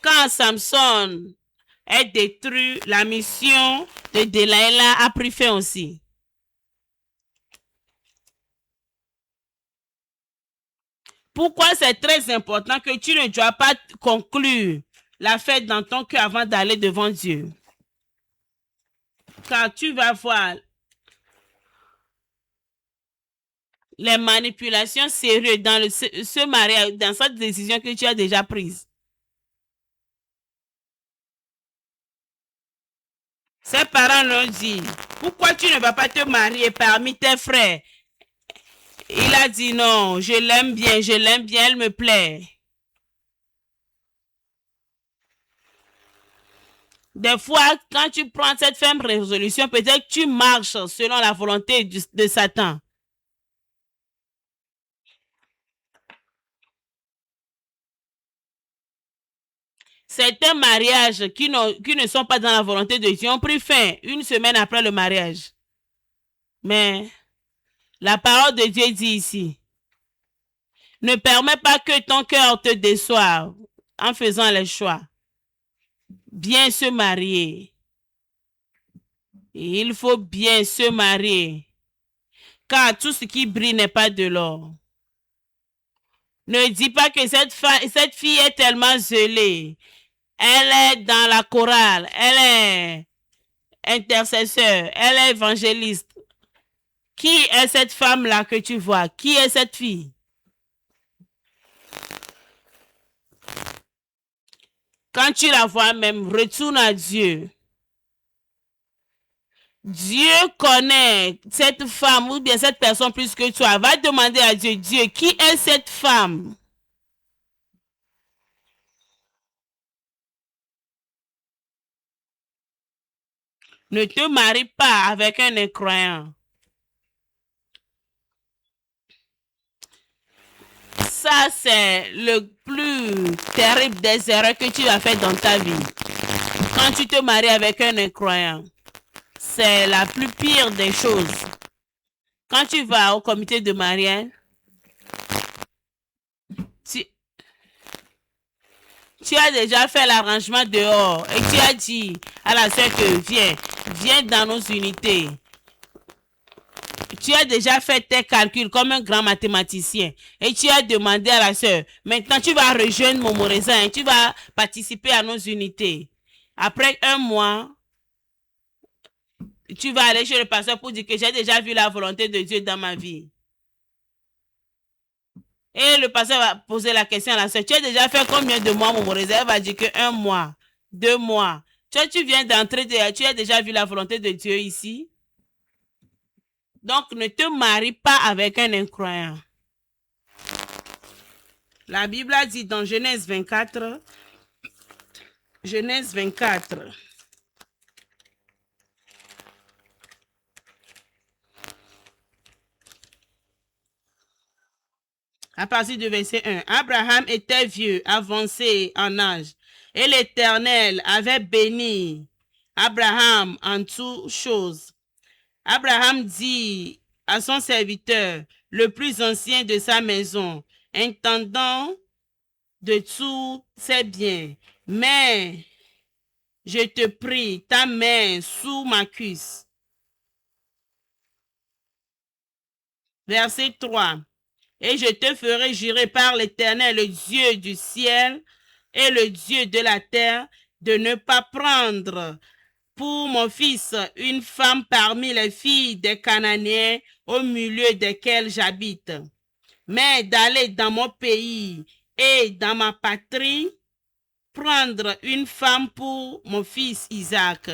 Quand Samson est détruit, la mission de Delilah a pris fin aussi. Pourquoi c'est très important que tu ne dois pas conclure la fête dans ton cœur avant d'aller devant Dieu? Car tu vas voir les manipulations sérieuses dans ce mariage, dans cette décision que tu as déjà prise. Ses parents l'ont dit, pourquoi tu ne vas pas te marier parmi tes frères? Il a dit non, je l'aime bien, elle me plaît. Des fois, quand tu prends cette ferme résolution, peut-être que tu marches selon la volonté de Satan. Certains mariages qui ne sont pas dans la volonté de Dieu ont pris fin une semaine après le mariage. Mais la parole de Dieu dit ici, ne permets pas que ton cœur te déçoive en faisant les choix. Bien se marier. Il faut bien se marier. Car tout ce qui brille n'est pas de l'or. Ne dis pas que cette fille est tellement zélée. Elle est dans la chorale. Elle est intercesseur. Elle est évangéliste. Qui est cette femme-là que tu vois? Qui est cette fille? Quand tu la vois même, retourne à Dieu. Dieu connaît cette femme ou bien cette personne plus que toi. Va demander à Dieu, Dieu, qui est cette femme? Ne te marie pas avec un incroyant. Ça, c'est le plus terrible des erreurs que tu as fait dans ta vie. Quand tu te maries avec un incroyant, c'est la plus pire des choses. Quand tu vas au comité de mariage, tu as déjà fait l'arrangement dehors et tu as dit à la soeur que viens dans nos unités. Tu as déjà fait tes calculs comme un grand mathématicien et tu as demandé à la soeur, maintenant tu vas rejoindre mon Raisin et tu vas participer à nos unités. Après un mois, tu vas aller chez le pasteur pour dire que j'ai déjà vu la volonté de Dieu dans ma vie. Et le pasteur va poser la question à la soeur, tu as déjà fait combien de mois, mon Raisin? Elle va dire que 1 mois, 2 mois. Tu viens d'entrer, tu as déjà vu la volonté de Dieu ici? Donc, ne te marie pas avec un incroyant. La Bible a dit dans Genèse 24, à partir du verset 1, Abraham était vieux, avancé en âge, et l'Éternel avait béni Abraham en toutes choses. Abraham dit à son serviteur, le plus ancien de sa maison, intendant de tous ses biens, mais je te prie, ta main sous ma cuisse. Verset 3. Et je te ferai jurer par l'Éternel, le Dieu du ciel et le Dieu de la terre, de ne pas prendre pour mon fils une femme parmi les filles des Cananéens au milieu desquels j'habite, mais d'aller dans mon pays et dans ma patrie, prendre une femme pour mon fils Isaac.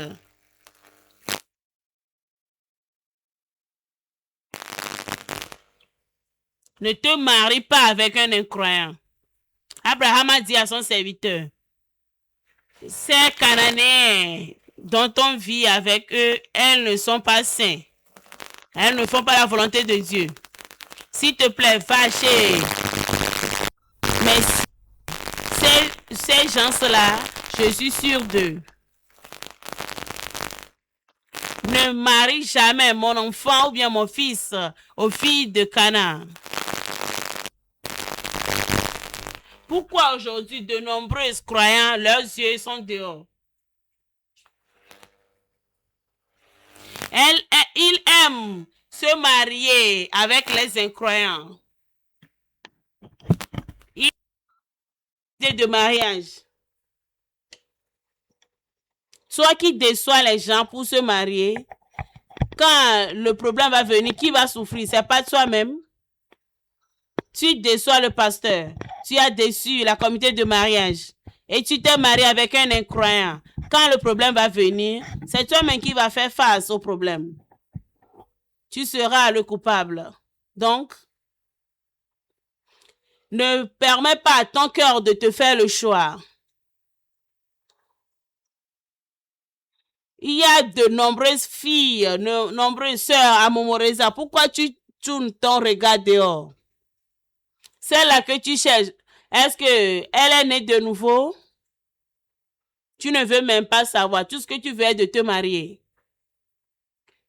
Ne te marie pas avec un incroyant. Abraham a dit à son serviteur, ces Cananéens dont on vit avec eux, elles ne sont pas saints. Elles ne font pas la volonté de Dieu. S'il te plaît, va chez... Mais ces gens-là, je suis sûr d'eux. Ne marie jamais mon enfant ou bien mon fils aux filles de Canaan. Pourquoi aujourd'hui de nombreux croyants, leurs yeux sont dehors? Ils aiment se marier avec les incroyants. de mariage. Toi qui déçois les gens pour se marier, quand le problème va venir, qui va souffrir? C'est pas toi-même. Tu déçois le pasteur. Tu as déçu la communauté de mariage. Et tu t'es marié avec un incroyant. Quand le problème va venir, c'est toi-même qui va faire face au problème. Tu seras le coupable. Donc, ne permets pas à ton cœur de te faire le choix. Il y a de nombreuses filles, de nombreuses sœurs à Momoreza. Pourquoi tu tournes ton regard dehors? Celle-là que tu cherches, est-ce qu'elle est née de nouveau? Tu ne veux même pas savoir. Tout ce que tu veux est de te marier.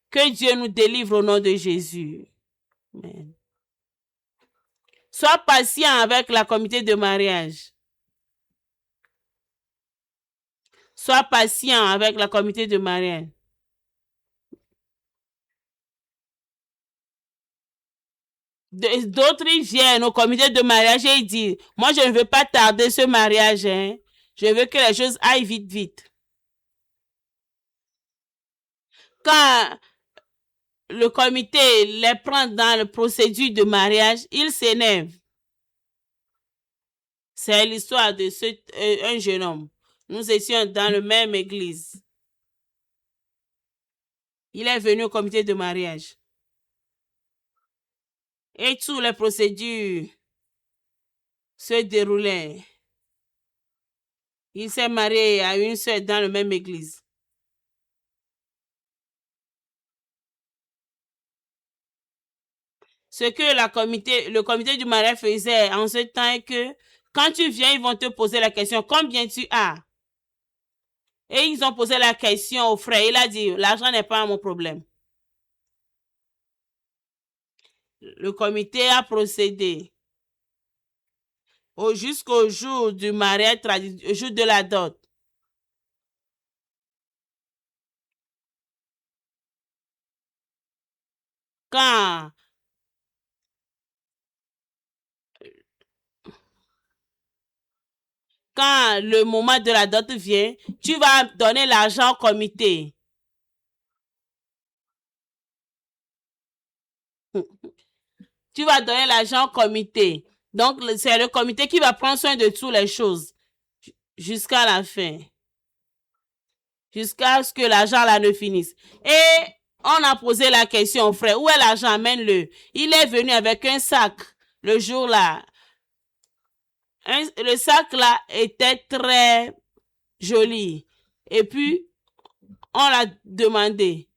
Que Dieu nous délivre au nom de Jésus. Amen. Sois patient avec la communauté de mariage. Sois patient avec la communauté de mariage. D'autres viennent au comité de mariage et ils disent, moi je ne veux pas tarder ce mariage, hein. Je veux que les choses aillent vite, vite. Quand le comité les prend dans la procédure de mariage, ils s'énervent. C'est l'histoire de un jeune homme. Nous étions dans la même église. Il est venu au comité de mariage. Et toutes les procédures se déroulaient. Il s'est marié à une sœur dans la même église. Ce que le comité du mariage faisait en ce temps est que quand tu viens, ils vont te poser la question, combien tu as? Et ils ont posé la question au frère. Il a dit, l'argent n'est pas mon problème. Le comité a procédé jusqu'au jour du mariage, au jour de la dot. Quand le moment de la dot vient, tu vas donner l'argent au comité. Tu vas donner l'argent au comité. Donc, c'est le comité qui va prendre soin de toutes les choses jusqu'à la fin. Jusqu'à ce que l'argent là ne finisse. Et on a posé la question, frère, où est l'argent? Amène-le. Il est venu avec un sac le jour là. Le sac là était très joli. Et puis, on l'a demandé.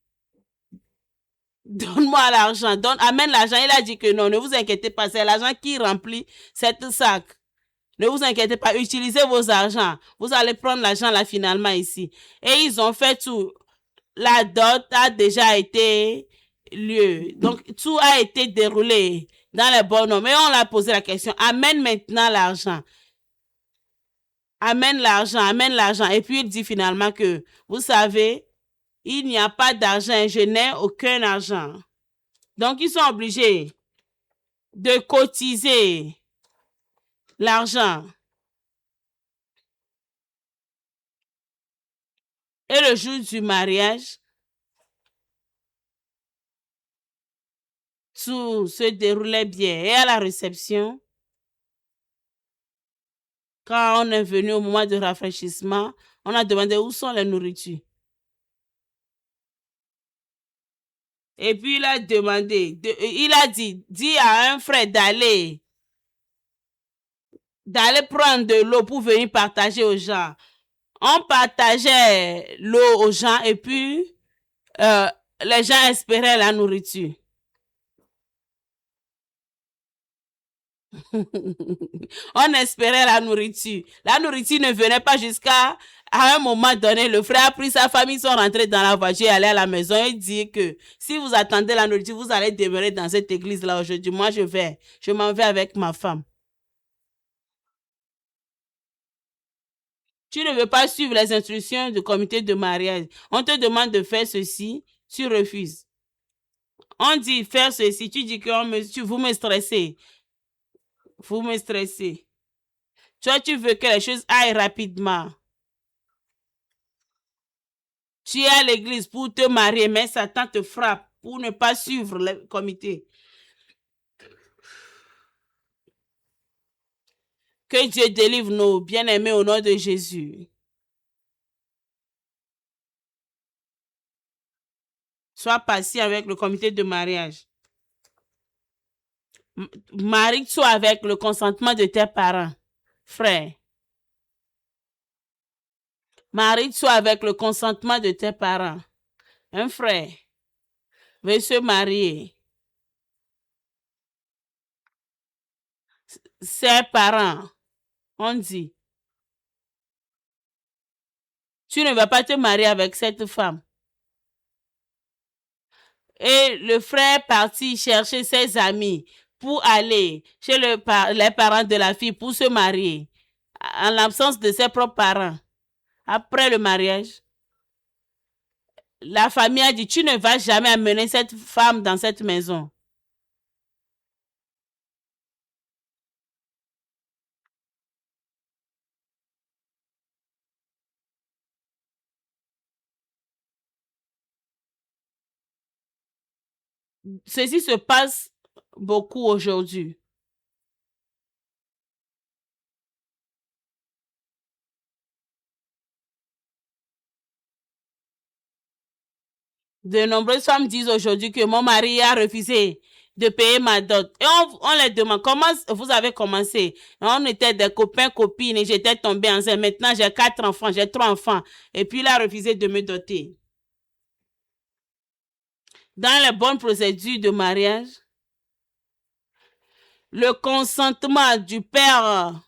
Donne-moi l'argent, amène l'argent. Il a dit que non, ne vous inquiétez pas, c'est l'argent qui remplit cette sac. Ne vous inquiétez pas, utilisez vos argents. Vous allez prendre l'argent là finalement ici. Et ils ont fait tout. La dot a déjà été lieu. Donc, tout a été déroulé dans les bons noms. Mais on l'a posé la question, amène maintenant l'argent. Amène l'argent, amène l'argent. Et puis, il dit finalement que, vous savez, il n'y a pas d'argent, je n'ai aucun argent. Donc, ils sont obligés de cotiser l'argent. Et le jour du mariage, tout se déroulait bien. Et à la réception, quand on est venu au moment de rafraîchissement, on a demandé où sont les nourritures. Et puis il a demandé, il a dit, dis à un frère d'aller prendre de l'eau pour venir partager aux gens. On partageait l'eau aux gens et puis les gens espéraient la nourriture. On espérait la nourriture. La nourriture ne venait pas jusqu'à un moment donné. Le frère a pris sa famille, ils sont rentrés dans la voiture et allés à la maison et dit que si vous attendez la nourriture, vous allez demeurer dans cette église-là aujourd'hui. Moi, je m'en vais avec ma femme. Tu ne veux pas suivre les instructions du comité de mariage. On te demande de faire ceci, tu refuses. On dit faire ceci, tu dis que vous me stressez. Vous me stressez. Toi, tu veux que les choses aillent rapidement. Tu es à l'église pour te marier, mais Satan te frappe pour ne pas suivre le comité. Que Dieu délivre nos bien-aimés au nom de Jésus. Sois patient avec le comité de mariage. Marie-toi avec le consentement de tes parents, frère. Marie-toi avec le consentement de tes parents. Un frère veut se marier. Ses parents ont dit, tu ne vas pas te marier avec cette femme. Et le frère partit chercher ses amis pour aller chez les parents de la fille pour se marier, en l'absence de ses propres parents. Après le mariage, la famille a dit, tu ne vas jamais amener cette femme dans cette maison. Ceci se passe beaucoup aujourd'hui. De nombreuses femmes disent aujourd'hui que mon mari a refusé de payer ma dot. Et on les demande comment vous avez commencé. On était des copains, copines et j'étais tombée enceinte. Maintenant, j'ai 4 enfants, j'ai 3 enfants. Et puis, il a refusé de me doter. Dans les bonnes procédures de mariage, le consentement du père,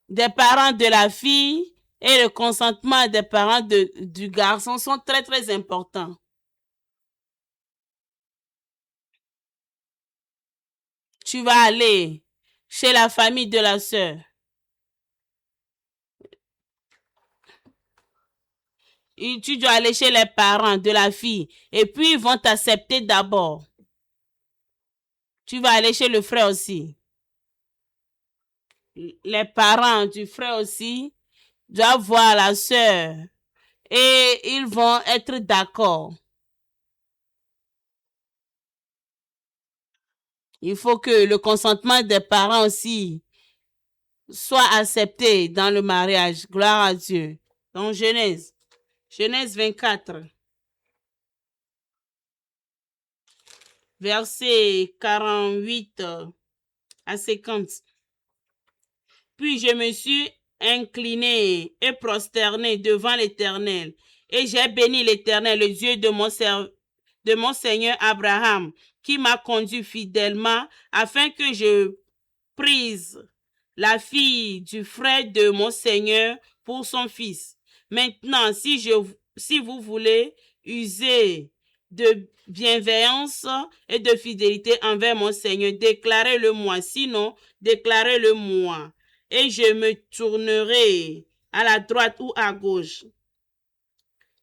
des parents de la fille et le consentement des parents du garçon sont très, très importants. Tu vas aller chez la famille de la sœur. Et tu dois aller chez les parents de la fille et puis ils vont t'accepter d'abord. Tu vas aller chez le frère aussi. Les parents du frère aussi doivent voir la sœur et ils vont être d'accord. Il faut que le consentement des parents aussi soit accepté dans le mariage. Gloire à Dieu. Donc Genèse 24, verset 48 à 50. Puis je me suis incliné et prosterné devant l'Éternel, et j'ai béni l'Éternel, le Dieu de mon Seigneur Abraham, qui m'a conduit fidèlement afin que je prise la fille du frère de mon Seigneur pour son fils. Maintenant, si vous voulez user de bienveillance et de fidélité envers mon Seigneur, déclarez-le-moi, sinon, déclarez-le-moi, et je me tournerai à la droite ou à gauche.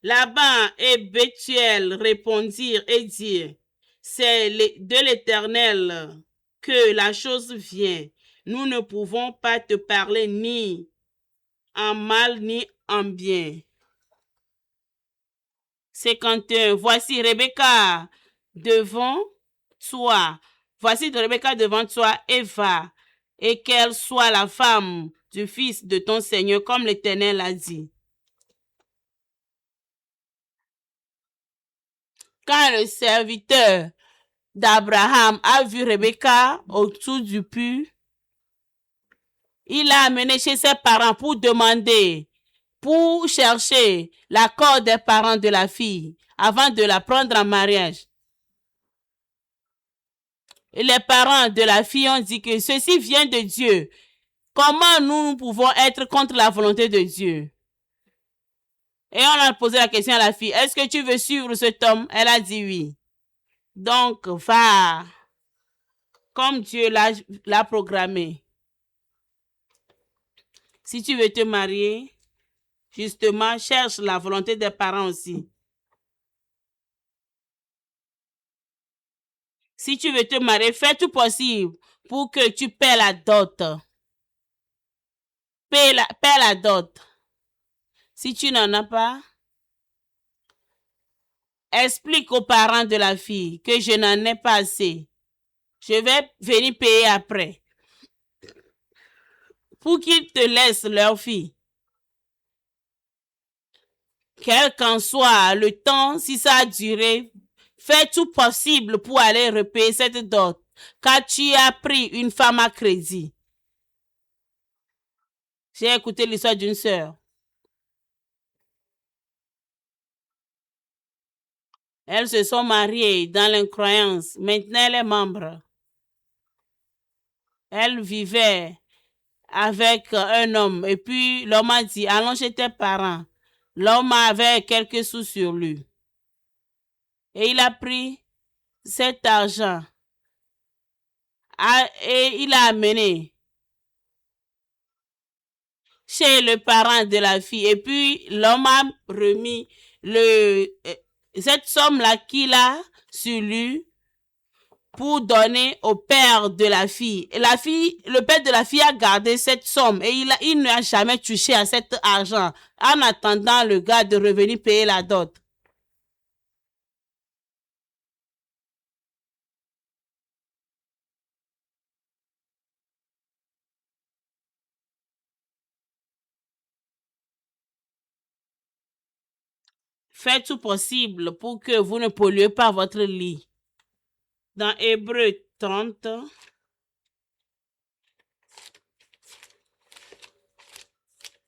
Laban et Bethuel répondirent et dirent, c'est de l'Éternel que la chose vient. Nous ne pouvons pas te parler ni en mal ni en bien. 51. Voici Rebecca devant toi. Voici Rebecca devant toi et va, et qu'elle soit la femme du fils de ton Seigneur, comme l'Éternel a dit. Quand le serviteur d'Abraham a vu Rebecca autour du puits, il l'a amené chez ses parents pour chercher l'accord des parents de la fille avant de la prendre en mariage. Et les parents de la fille ont dit que ceci vient de Dieu. Comment nous pouvons être contre la volonté de Dieu? Et on a posé la question à la fille, est-ce que tu veux suivre cet homme? Elle a dit oui. Donc, va comme Dieu l'a programmé. Si tu veux te marier, justement, cherche la volonté des parents aussi. Si tu veux te marier, fais tout possible pour que tu paies la dot. paie la dot. Si tu n'en as pas, explique aux parents de la fille que je n'en ai pas assez. Je vais venir payer après. Pour qu'ils te laissent leur fille. Quel qu'en soit le temps, si ça a duré, fais tout possible pour aller repayer cette dot, car tu as pris une femme à crédit. J'ai écouté l'histoire d'une sœur. Elles se sont mariées dans l'incroyance. Maintenant, elle est membre. Elle vivait avec un homme. Et puis, l'homme a dit, allons chez tes parents. L'homme avait quelques sous sur lui. Et il a pris cet argent. Et il l'a amené chez le parent de la fille. Et puis, l'homme a remis cette somme-là qu'il a sur lui pour donner au père de la fille. Le père de la fille a gardé cette somme et il n'a jamais touché à cet argent en attendant le gars de revenir payer la dot. Faites tout possible pour que vous ne polluez pas votre lit. Dans Hébreux 30,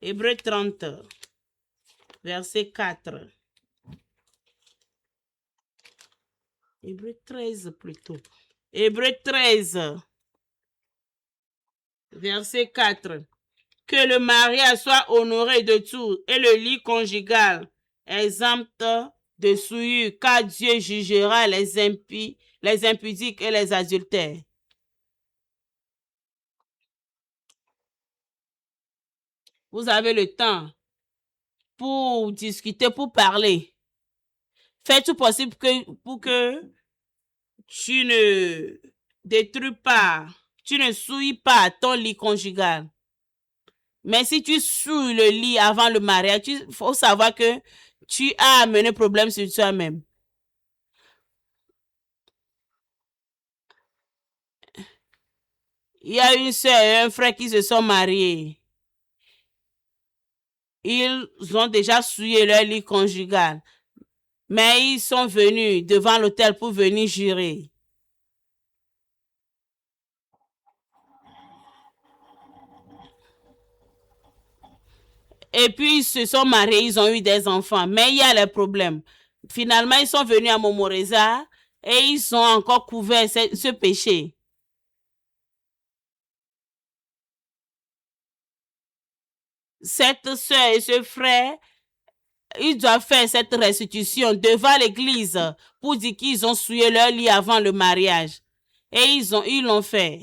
Hébreux 30, verset 4. Hébreux 13 plutôt. Hébreux 13, verset 4. Que le mariage soit honoré de tout et le lit conjugal exempt de souillure, car Dieu jugera les impies, les impudiques et les adultères. Vous avez le temps pour discuter, pour parler. Faites tout possible pour que tu ne détruis pas, tu ne souilles pas ton lit conjugal. Mais si tu souilles le lit avant le mariage, il faut savoir que tu as amené problème sur toi-même. Il y a une soeur et un frère qui se sont mariés. Ils ont déjà souillé leur lit conjugal. Mais ils sont venus devant l'autel pour venir jurer. Et puis, ils se sont mariés, ils ont eu des enfants. Mais il y a les problèmes. Finalement, ils sont venus à Momoreza et ils ont encore couvert ce péché. Cette soeur et ce frère, ils doivent faire cette restitution devant l'église pour dire qu'ils ont souillé leur lit avant le mariage. Et ils l'ont fait.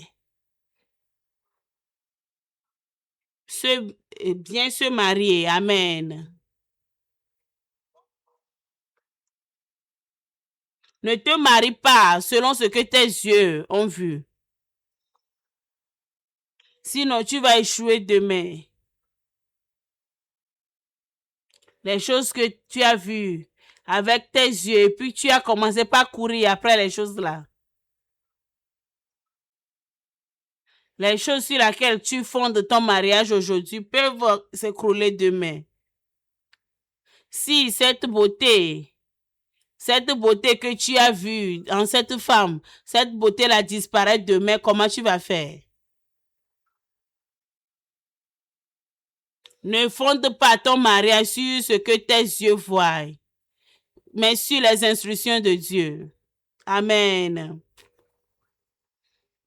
Bien se marier. Amen. Ne te marie pas selon ce que tes yeux ont vu. Sinon, tu vas échouer demain. Les choses que tu as vues avec tes yeux et puis tu as commencé par courir après les choses là. Les choses sur lesquelles tu fondes ton mariage aujourd'hui peuvent s'écrouler demain. Si cette beauté que tu as vue en cette femme, cette beauté-là disparaît demain, comment tu vas faire? Ne fonde pas ton mariage sur ce que tes yeux voient, mais sur les instructions de Dieu. Amen.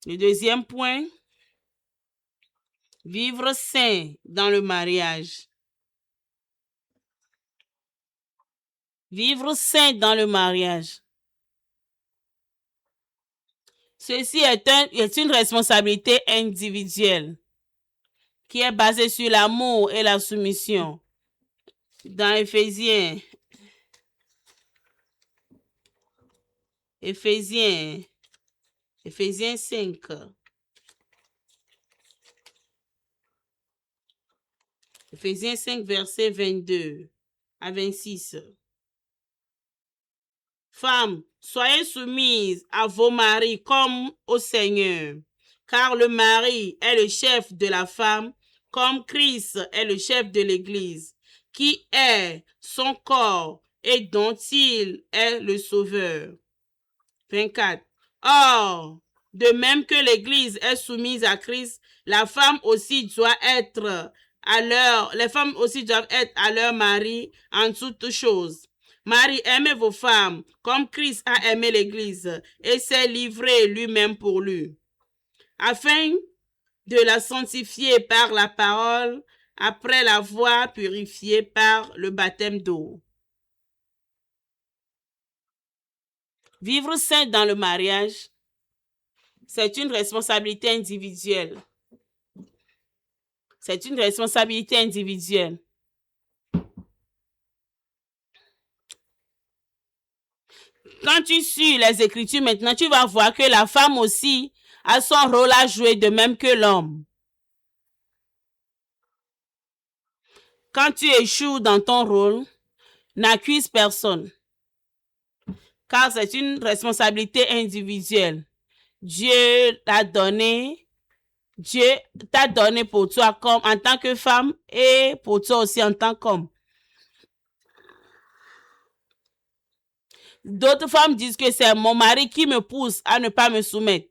Le deuxième point, vivre sain dans le mariage. Vivre sain dans le mariage. Ceci est une responsabilité individuelle qui est basée sur l'amour et la soumission. Dans Éphésiens 5. Éphésiens 5, verset 22 à 26. Femmes, soyez soumises à vos maris comme au Seigneur, car le mari est le chef de la femme, comme Christ est le chef de l'Église, qui est son corps et dont il est le sauveur. 24. Or, de même que l'Église est soumise à Christ, les femmes aussi doivent être à leur mari en toutes choses. Marie, aimez vos femmes comme Christ a aimé l'Église et s'est livré lui-même pour lui, afin de la sanctifier par la parole après l'avoir purifiée par le baptême d'eau. Vivre saint dans le mariage, c'est une responsabilité individuelle. C'est une responsabilité individuelle. Quand tu suis les Écritures maintenant, tu vas voir que la femme aussi a son rôle à jouer de même que l'homme. Quand tu échoues dans ton rôle, n'accuse personne, car c'est une responsabilité individuelle. Dieu t'a donné pour toi comme en tant que femme et pour toi aussi en tant qu'homme. D'autres femmes disent que c'est mon mari qui me pousse à ne pas me soumettre.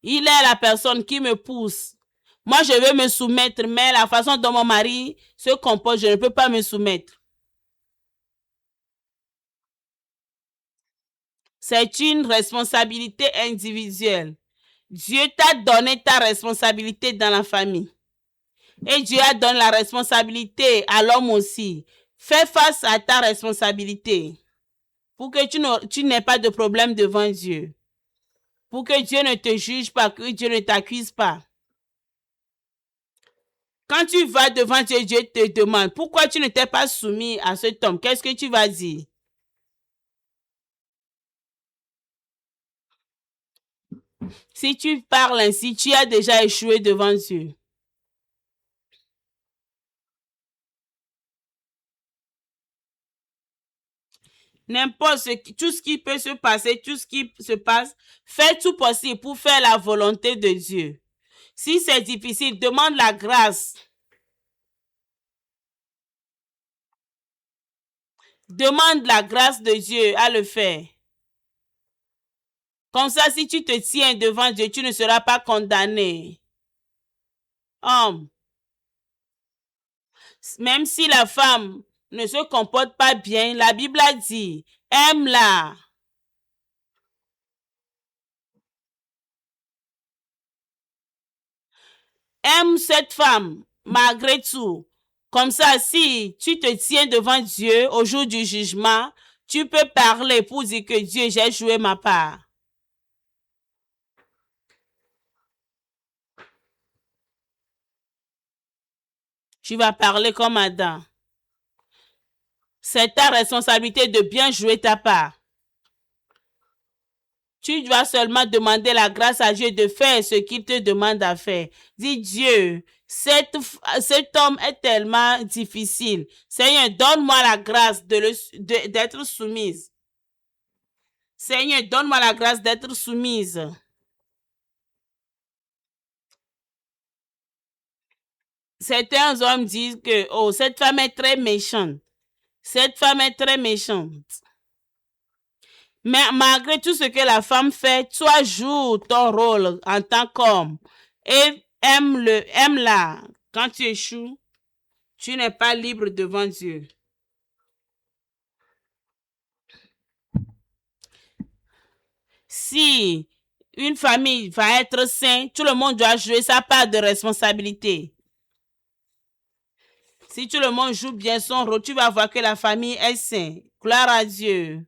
Il est la personne qui me pousse. Moi, je veux me soumettre, mais la façon dont mon mari se comporte, je ne peux pas me soumettre. C'est une responsabilité individuelle. Dieu t'a donné ta responsabilité dans la famille. Et Dieu a donné la responsabilité à l'homme aussi. Fais face à ta responsabilité pour que tu n'aies pas de problème devant Dieu. Pour que Dieu ne te juge pas, que Dieu ne t'accuse pas. Quand tu vas devant Dieu, Dieu te demande pourquoi tu ne t'es pas soumis à cet homme. Qu'est-ce que tu vas dire? Si tu parles ainsi, tu as déjà échoué devant Dieu. Tout ce qui peut se passer, tout ce qui se passe, fais tout possible pour faire la volonté de Dieu. Si c'est difficile, demande la grâce. Demande la grâce de Dieu à le faire. Comme ça, si tu te tiens devant Dieu, tu ne seras pas condamné. Même si la femme ne se comporte pas bien, la Bible a dit, aime-la. Aime cette femme, malgré tout. Comme ça, si tu te tiens devant Dieu au jour du jugement, tu peux parler pour dire que Dieu, j'ai joué ma part. Tu vas parler comme Adam. C'est ta responsabilité de bien jouer ta part. Tu dois seulement demander la grâce à Dieu de faire ce qu'il te demande à faire. Dis Dieu, cet homme est tellement difficile. Seigneur, donne-moi la grâce d'être soumise. Seigneur, donne-moi la grâce d'être soumise. Certains hommes disent que cette femme est très méchante. Cette femme est très méchante. Mais malgré tout ce que la femme fait, toi joues ton rôle en tant qu'homme et aime-la. Quand tu échoues, tu n'es pas libre devant Dieu. Si une famille va être sainte, tout le monde doit jouer sa part de responsabilité. Si tout le monde joue bien son rôle, tu vas voir que la famille est sainte. Gloire à Dieu.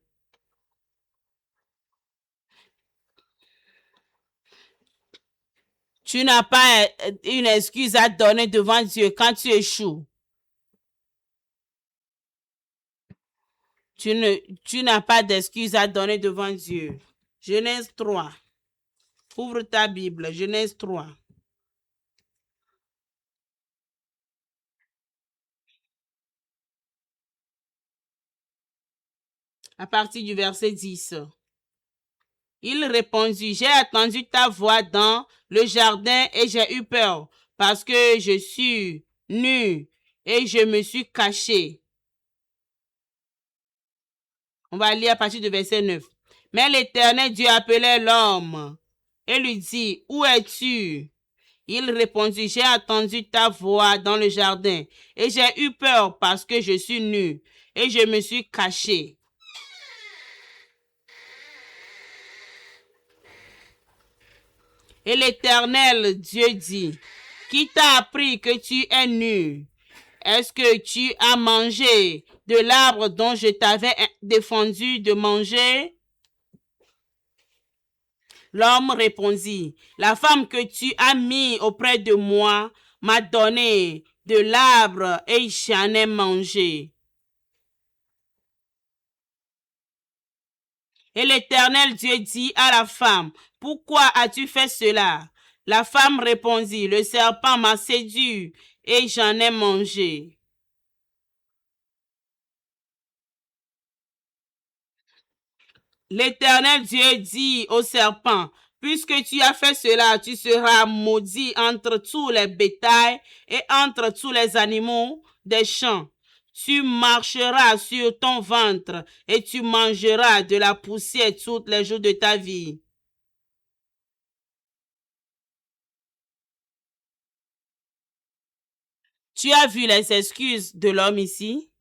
Tu n'as pas une excuse à donner devant Dieu quand tu échoues. Tu n'as pas d'excuse à donner devant Dieu. Genèse 3. Ouvre ta Bible, Genèse 3. À partir du verset 10. Il répondit, j'ai entendu ta voix dans le jardin et j'ai eu peur parce que je suis nu et je me suis caché. On va lire à partir du verset 9. Mais l'Éternel Dieu appelait l'homme et lui dit, où es-tu? Il répondit, j'ai entendu ta voix dans le jardin et j'ai eu peur parce que je suis nu et je me suis caché. Et l'Éternel Dieu dit, qui t'a appris que tu es nu? Est-ce que tu as mangé de l'arbre dont je t'avais défendu de manger? L'homme répondit, la femme que tu as mis auprès de moi m'a donné de l'arbre et j'en ai mangé. Et l'Éternel Dieu dit à la femme, pourquoi as-tu fait cela? La femme répondit, le serpent m'a séduit et j'en ai mangé. L'Éternel Dieu dit au serpent, puisque tu as fait cela, tu seras maudit entre tous les bétails et entre tous les animaux des champs. Tu marcheras sur ton ventre et tu mangeras de la poussière tous les jours de ta vie. Tu as vu les excuses de l'homme ici?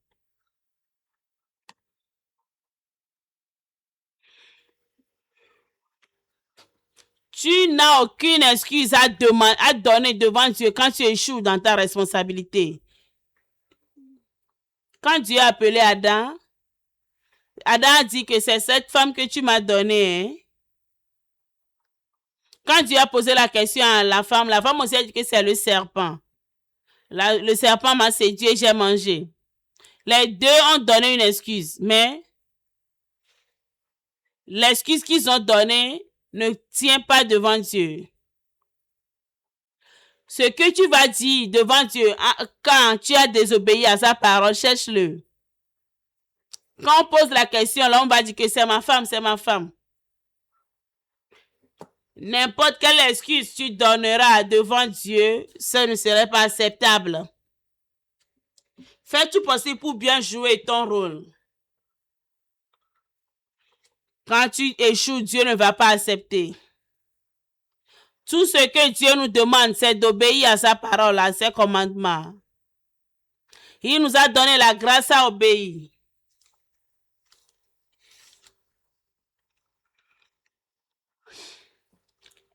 Tu n'as aucune excuse à donner devant Dieu quand tu échoues dans ta responsabilité. Quand Dieu a appelé Adam, Adam a dit que c'est cette femme que tu m'as donnée. Hein? Quand Dieu a posé la question à la femme aussi a dit que c'est le serpent. Le serpent m'a séduit et j'ai mangé. Les deux ont donné une excuse, mais l'excuse qu'ils ont donnée ne tient pas devant Dieu. Ce que tu vas dire devant Dieu quand tu as désobéi à sa parole, cherche-le. Quand on pose la question, là, on va dire que c'est ma femme, c'est ma femme. N'importe quelle excuse tu donneras devant Dieu, ça ne serait pas acceptable. Fais tout possible pour bien jouer ton rôle. Quand tu échoues, Dieu ne va pas accepter. Tout ce que Dieu nous demande, c'est d'obéir à sa parole, à ses commandements. Il nous a donné la grâce à obéir.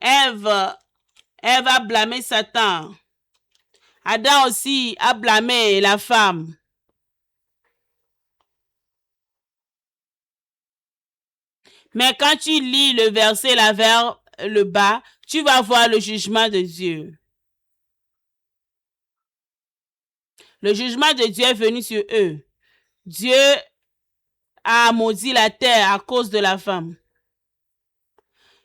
Ève a blâmé Satan. Adam aussi a blâmé la femme. Mais quand tu lis le verset là vers le bas, tu vas voir le jugement de Dieu. Le jugement de Dieu est venu sur eux. Dieu a maudit la terre à cause de la femme.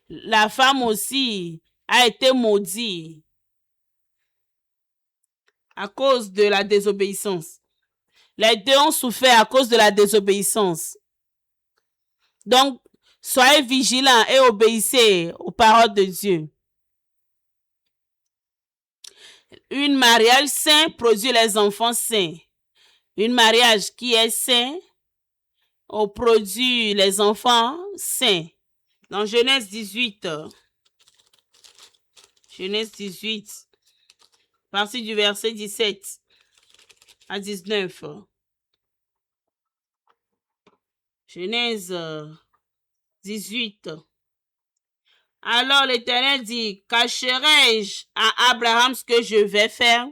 La femme aussi a été maudite à cause de la désobéissance. Les deux ont souffert à cause de la désobéissance. Donc, soyez vigilants et obéissez aux paroles de Dieu. Un mariage saint produit les enfants saints. Un mariage qui est saint produit les enfants saints. Dans Genèse 18, à partir du verset 17 à 19. Genèse 18. Alors l'Éternel dit, cacherai-je à Abraham ce que je vais faire?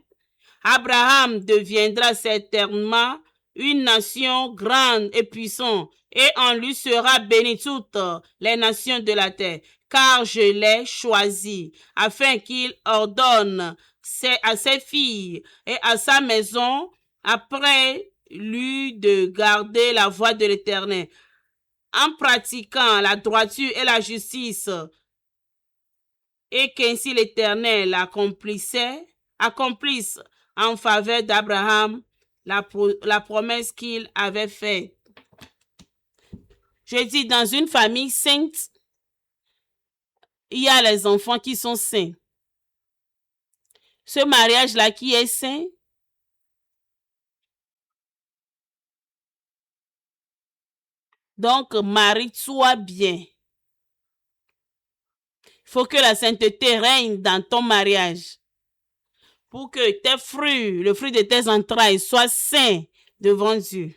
Abraham deviendra certainement une nation grande et puissante, et en lui sera béni toutes les nations de la terre, car je l'ai choisi, afin qu'il ordonne à ses filles et à sa maison après lui de garder la voie de l'Éternel, en pratiquant la droiture et la justice, et qu'ainsi l'Éternel accomplisse en faveur d'Abraham la promesse qu'il avait faite. Je dis, dans une famille sainte, il y a les enfants qui sont saints. Ce mariage-là qui est saint, donc marie-toi bien. Il faut que la sainteté règne dans ton mariage pour que tes fruits, le fruit de tes entrailles, soient saints devant Dieu.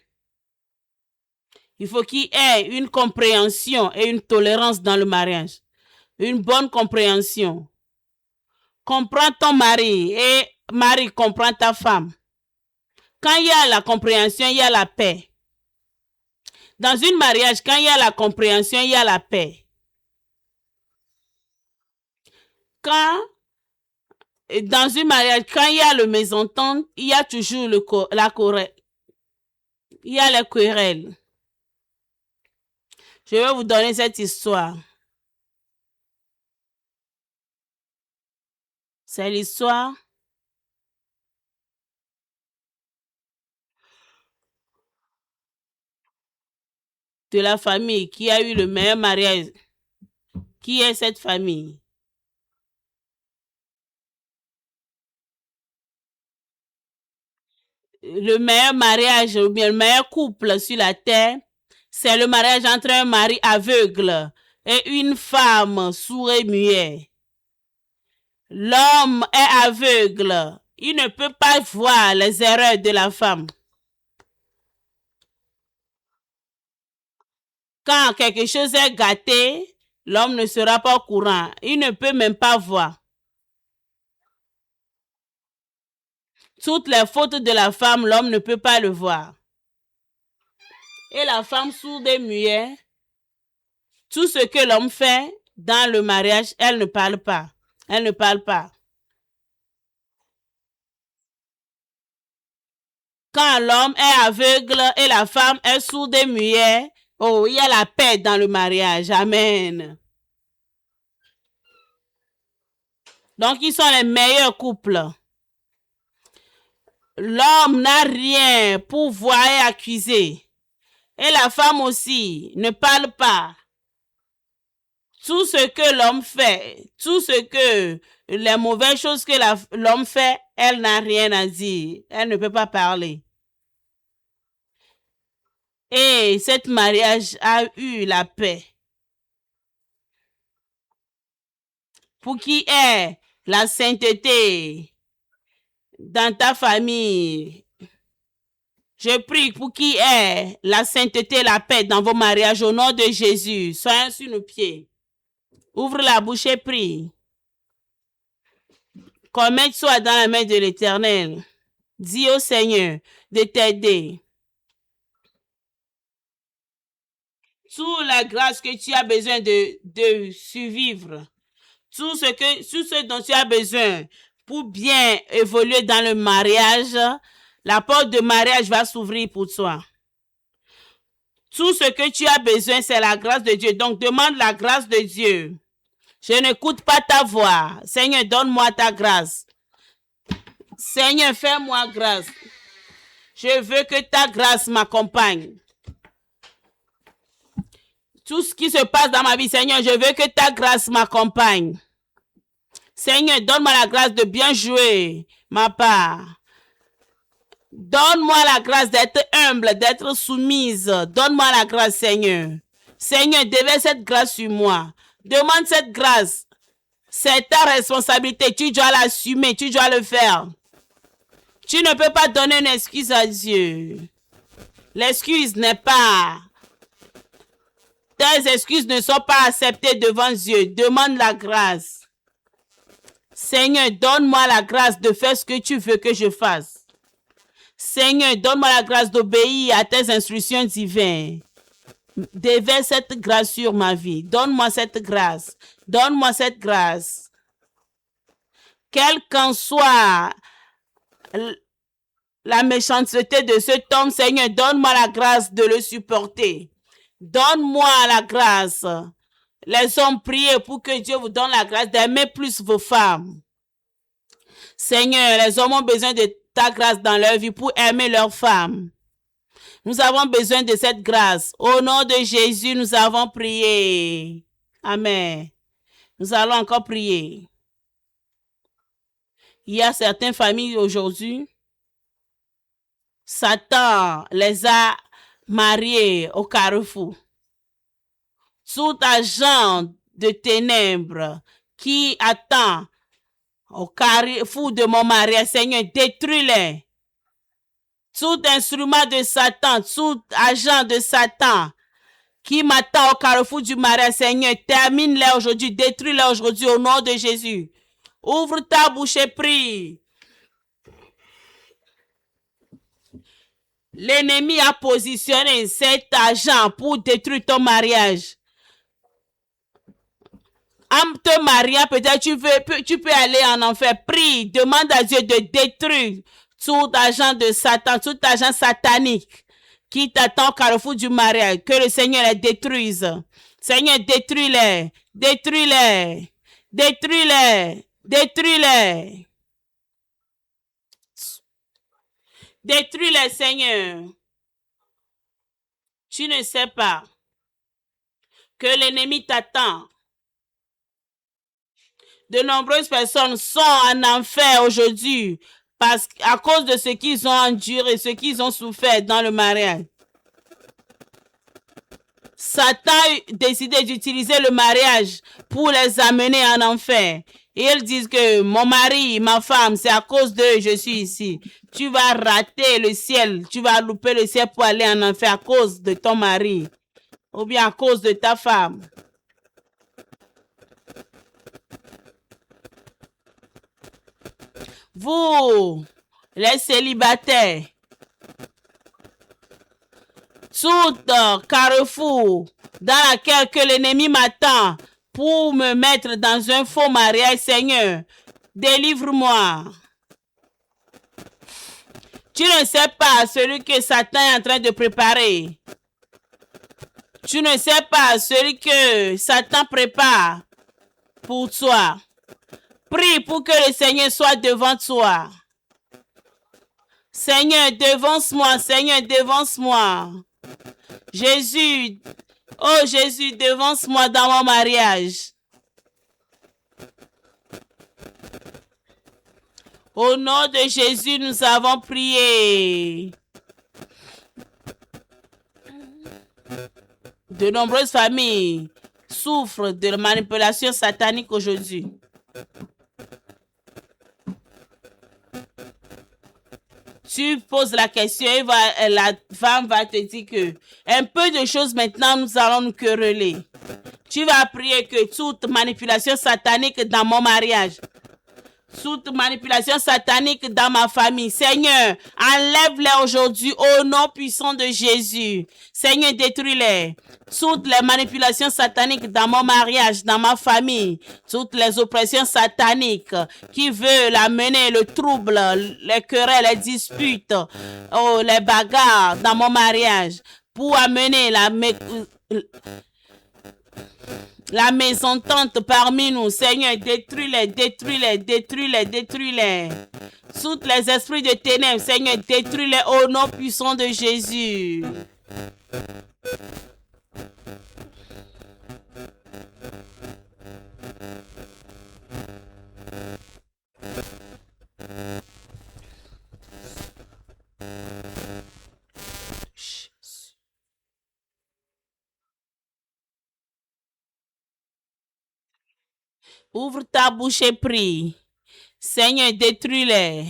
Il faut qu'il y ait une compréhension et une tolérance dans le mariage. Une bonne compréhension. Comprends ton mari et mari comprend ta femme. Quand il y a la compréhension, il y a la paix. Dans un mariage, quand il y a la compréhension, il y a la paix. Dans un mariage, quand il y a le mésentente, il y a toujours la querelle. Il y a les querelles. Je vais vous donner cette histoire. C'est l'histoire de la famille qui a eu le meilleur mariage. Qui est cette famille? Le meilleur mariage, ou bien le meilleur couple sur la terre, c'est le mariage entre un mari aveugle et une femme sourde et muette. L'homme est aveugle. Il ne peut pas voir les erreurs de la femme. Quand quelque chose est gâté, l'homme ne sera pas au courant. Il ne peut même pas voir. Toutes les fautes de la femme, l'homme ne peut pas le voir. Et la femme sourde et muette, tout ce que l'homme fait dans le mariage, elle ne parle pas. Elle ne parle pas. Quand l'homme est aveugle et la femme est sourde et muette, oh, il y a la paix dans le mariage. Amen. Donc, ils sont les meilleurs couples. L'homme n'a rien pour voir et accuser. Et la femme aussi ne parle pas. Tout ce que l'homme fait, tout ce que les mauvaises choses que l'homme fait, elle n'a rien à dire. Elle ne peut pas parler. Et cet mariage a eu la paix. Pour qu'il y ait la sainteté dans ta famille, je prie pour qu'il y ait la sainteté et la paix dans vos mariages au nom de Jésus. Soyons sur nos pieds. Ouvre la bouche et prie. Commette-toi dans la main de l'Éternel. Dis au Seigneur de t'aider. Sous la grâce que tu as besoin de survivre. Tout ce dont tu as besoin pour bien évoluer dans le mariage, la porte de mariage va s'ouvrir pour toi. Tout ce que tu as besoin, c'est la grâce de Dieu. Donc, demande la grâce de Dieu. Je n'écoute pas ta voix. Seigneur, donne-moi ta grâce. Seigneur, fais-moi grâce. Je veux que ta grâce m'accompagne. Tout ce qui se passe dans ma vie, Seigneur, je veux que ta grâce m'accompagne. Seigneur, donne-moi la grâce de bien jouer ma part. Donne-moi la grâce d'être humble, d'être soumise. Donne-moi la grâce, Seigneur. Seigneur, déverse cette grâce sur moi. Demande cette grâce. C'est ta responsabilité. Tu dois l'assumer. Tu dois le faire. Tu ne peux pas donner une excuse à Dieu. L'excuse n'est pas... Tes excuses ne sont pas acceptées devant Dieu. Demande la grâce. Seigneur, donne-moi la grâce de faire ce que tu veux que je fasse. Seigneur, donne-moi la grâce d'obéir à tes instructions divines. Déverse cette grâce sur ma vie. Donne-moi cette grâce. Donne-moi cette grâce. Quelle qu'en soit la méchanceté de cet homme, Seigneur, donne-moi la grâce de le supporter. Donne-moi la grâce. Les hommes prient pour que Dieu vous donne la grâce d'aimer plus vos femmes. Seigneur, les hommes ont besoin de ta grâce dans leur vie pour aimer leurs femmes. Nous avons besoin de cette grâce. Au nom de Jésus, nous avons prié. Amen. Nous allons encore prier. Il y a certaines familles aujourd'hui, Satan les a mariés au carrefour. Tout agent de ténèbres qui attend au carrefour de mon mariage, Seigneur, détruis-les. Tout instrument de Satan, tout agent de Satan qui m'attend au carrefour du mariage, Seigneur, termine-les aujourd'hui, détruis-les aujourd'hui au nom de Jésus. Ouvre ta bouche et prie. L'ennemi a positionné cet agent pour détruire ton mariage. En te mariant, peut-être tu peux aller en enfer. Prie, demande à Dieu de détruire tout agent de Satan, tout agent satanique qui t'attend au carrefour du mariage. Que le Seigneur les détruise. Seigneur, détruis-les, détruis-les, détruis-les, détruis-les. Détruis-les, Seigneur. Tu ne sais pas que l'ennemi t'attend. De nombreuses personnes sont en enfer aujourd'hui à cause de ce qu'ils ont enduré, ce qu'ils ont souffert dans le mariage. Satan a décidé d'utiliser le mariage pour les amener en enfer. Et ils disent que mon mari, ma femme, c'est à cause d'eux que je suis ici. Tu vas rater le ciel, tu vas louper le ciel pour aller en enfer à cause de ton mari ou bien à cause de ta femme. Vous, les célibataires, tout carrefour dans lequel que l'ennemi m'attend pour me mettre dans un faux mariage, Seigneur, délivre-moi. Tu ne sais pas celui que Satan est en train de préparer. Tu ne sais pas celui que Satan prépare pour toi. Prie pour que le Seigneur soit devant toi. Seigneur, devance-moi. Seigneur, devance-moi. Jésus, oh Jésus, devance-moi dans mon mariage. Au nom de Jésus, nous avons prié. De nombreuses familles souffrent de la manipulation satanique aujourd'hui. Tu poses la question et la femme va te dire que un peu de choses maintenant, nous allons nous quereller. Tu vas prier que toute manipulation satanique dans mon mariage, toute manipulation satanique dans ma famille, Seigneur, enlève-les aujourd'hui au nom puissant de Jésus. Seigneur, détruis-les. Toutes les manipulations sataniques dans mon mariage, dans ma famille, toutes les oppressions sataniques qui veulent amener le trouble, les querelles, les disputes, oh, les bagarres dans mon mariage, pour amener la mésentente parmi nous. Seigneur, détruis-les, détruis-les, détruis-les, détruis-les. Toutes les esprits de ténèbres, Seigneur, détruis-les au nom puissant de Jésus. Ouvre ta bouche et prie. Seigneur, détruis-les.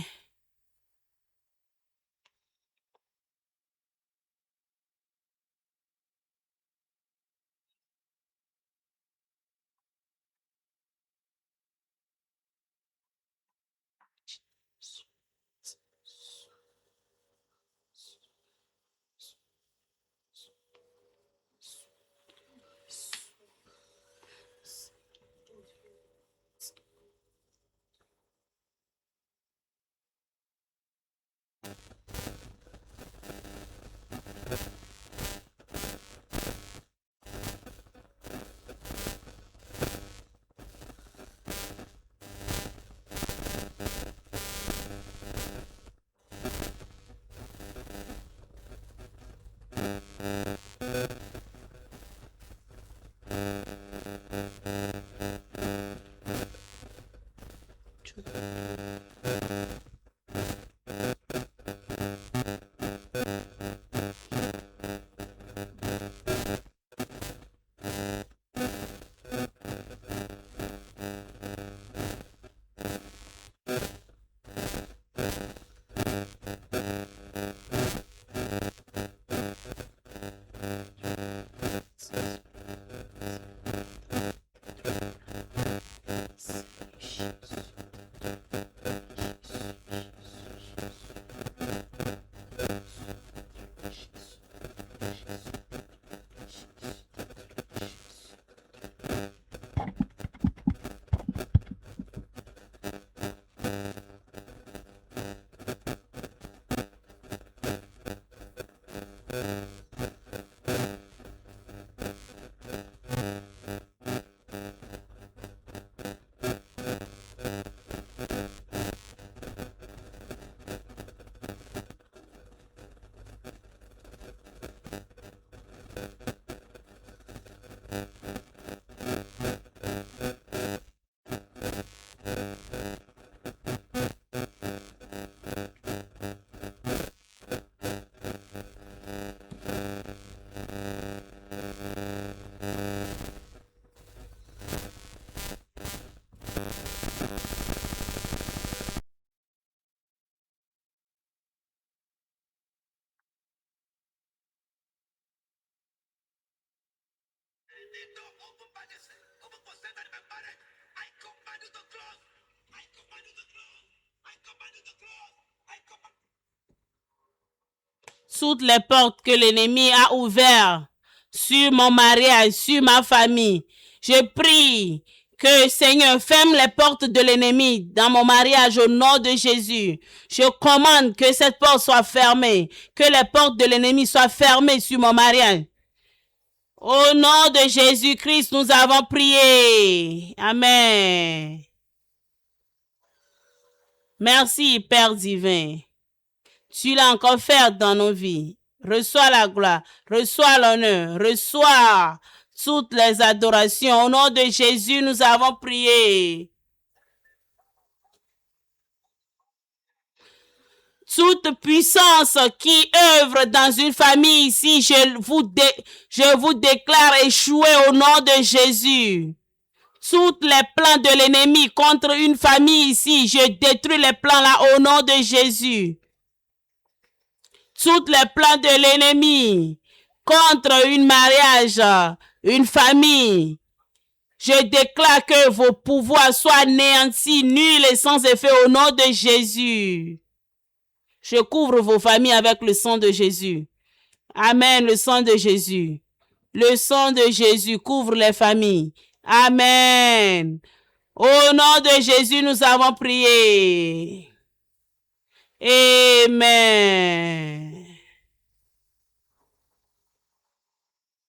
Toutes les portes que l'ennemi a ouvertes sur mon mariage, sur ma famille, je prie que Seigneur ferme les portes de l'ennemi dans mon mariage au nom de Jésus. Je commande que cette porte soit fermée, que les portes de l'ennemi soient fermées sur mon mariage. Au nom de Jésus-Christ, nous avons prié. Amen. Merci, Père divin. Tu l'as encore fait dans nos vies. Reçois la gloire, reçois l'honneur, reçois toutes les adorations. Au nom de Jésus, nous avons prié. Toute puissance qui œuvre dans une famille ici, je vous déclare échoué au nom de Jésus. Toutes les plans de l'ennemi contre une famille ici, je détruis les plans là au nom de Jésus. Toutes les plans de l'ennemi contre un mariage, une famille, je déclare que vos pouvoirs soient anéantis, nuls et sans effet au nom de Jésus. Je couvre vos familles avec le sang de Jésus. Amen, le sang de Jésus. Le sang de Jésus couvre les familles. Amen. Au nom de Jésus, nous avons prié. Amen.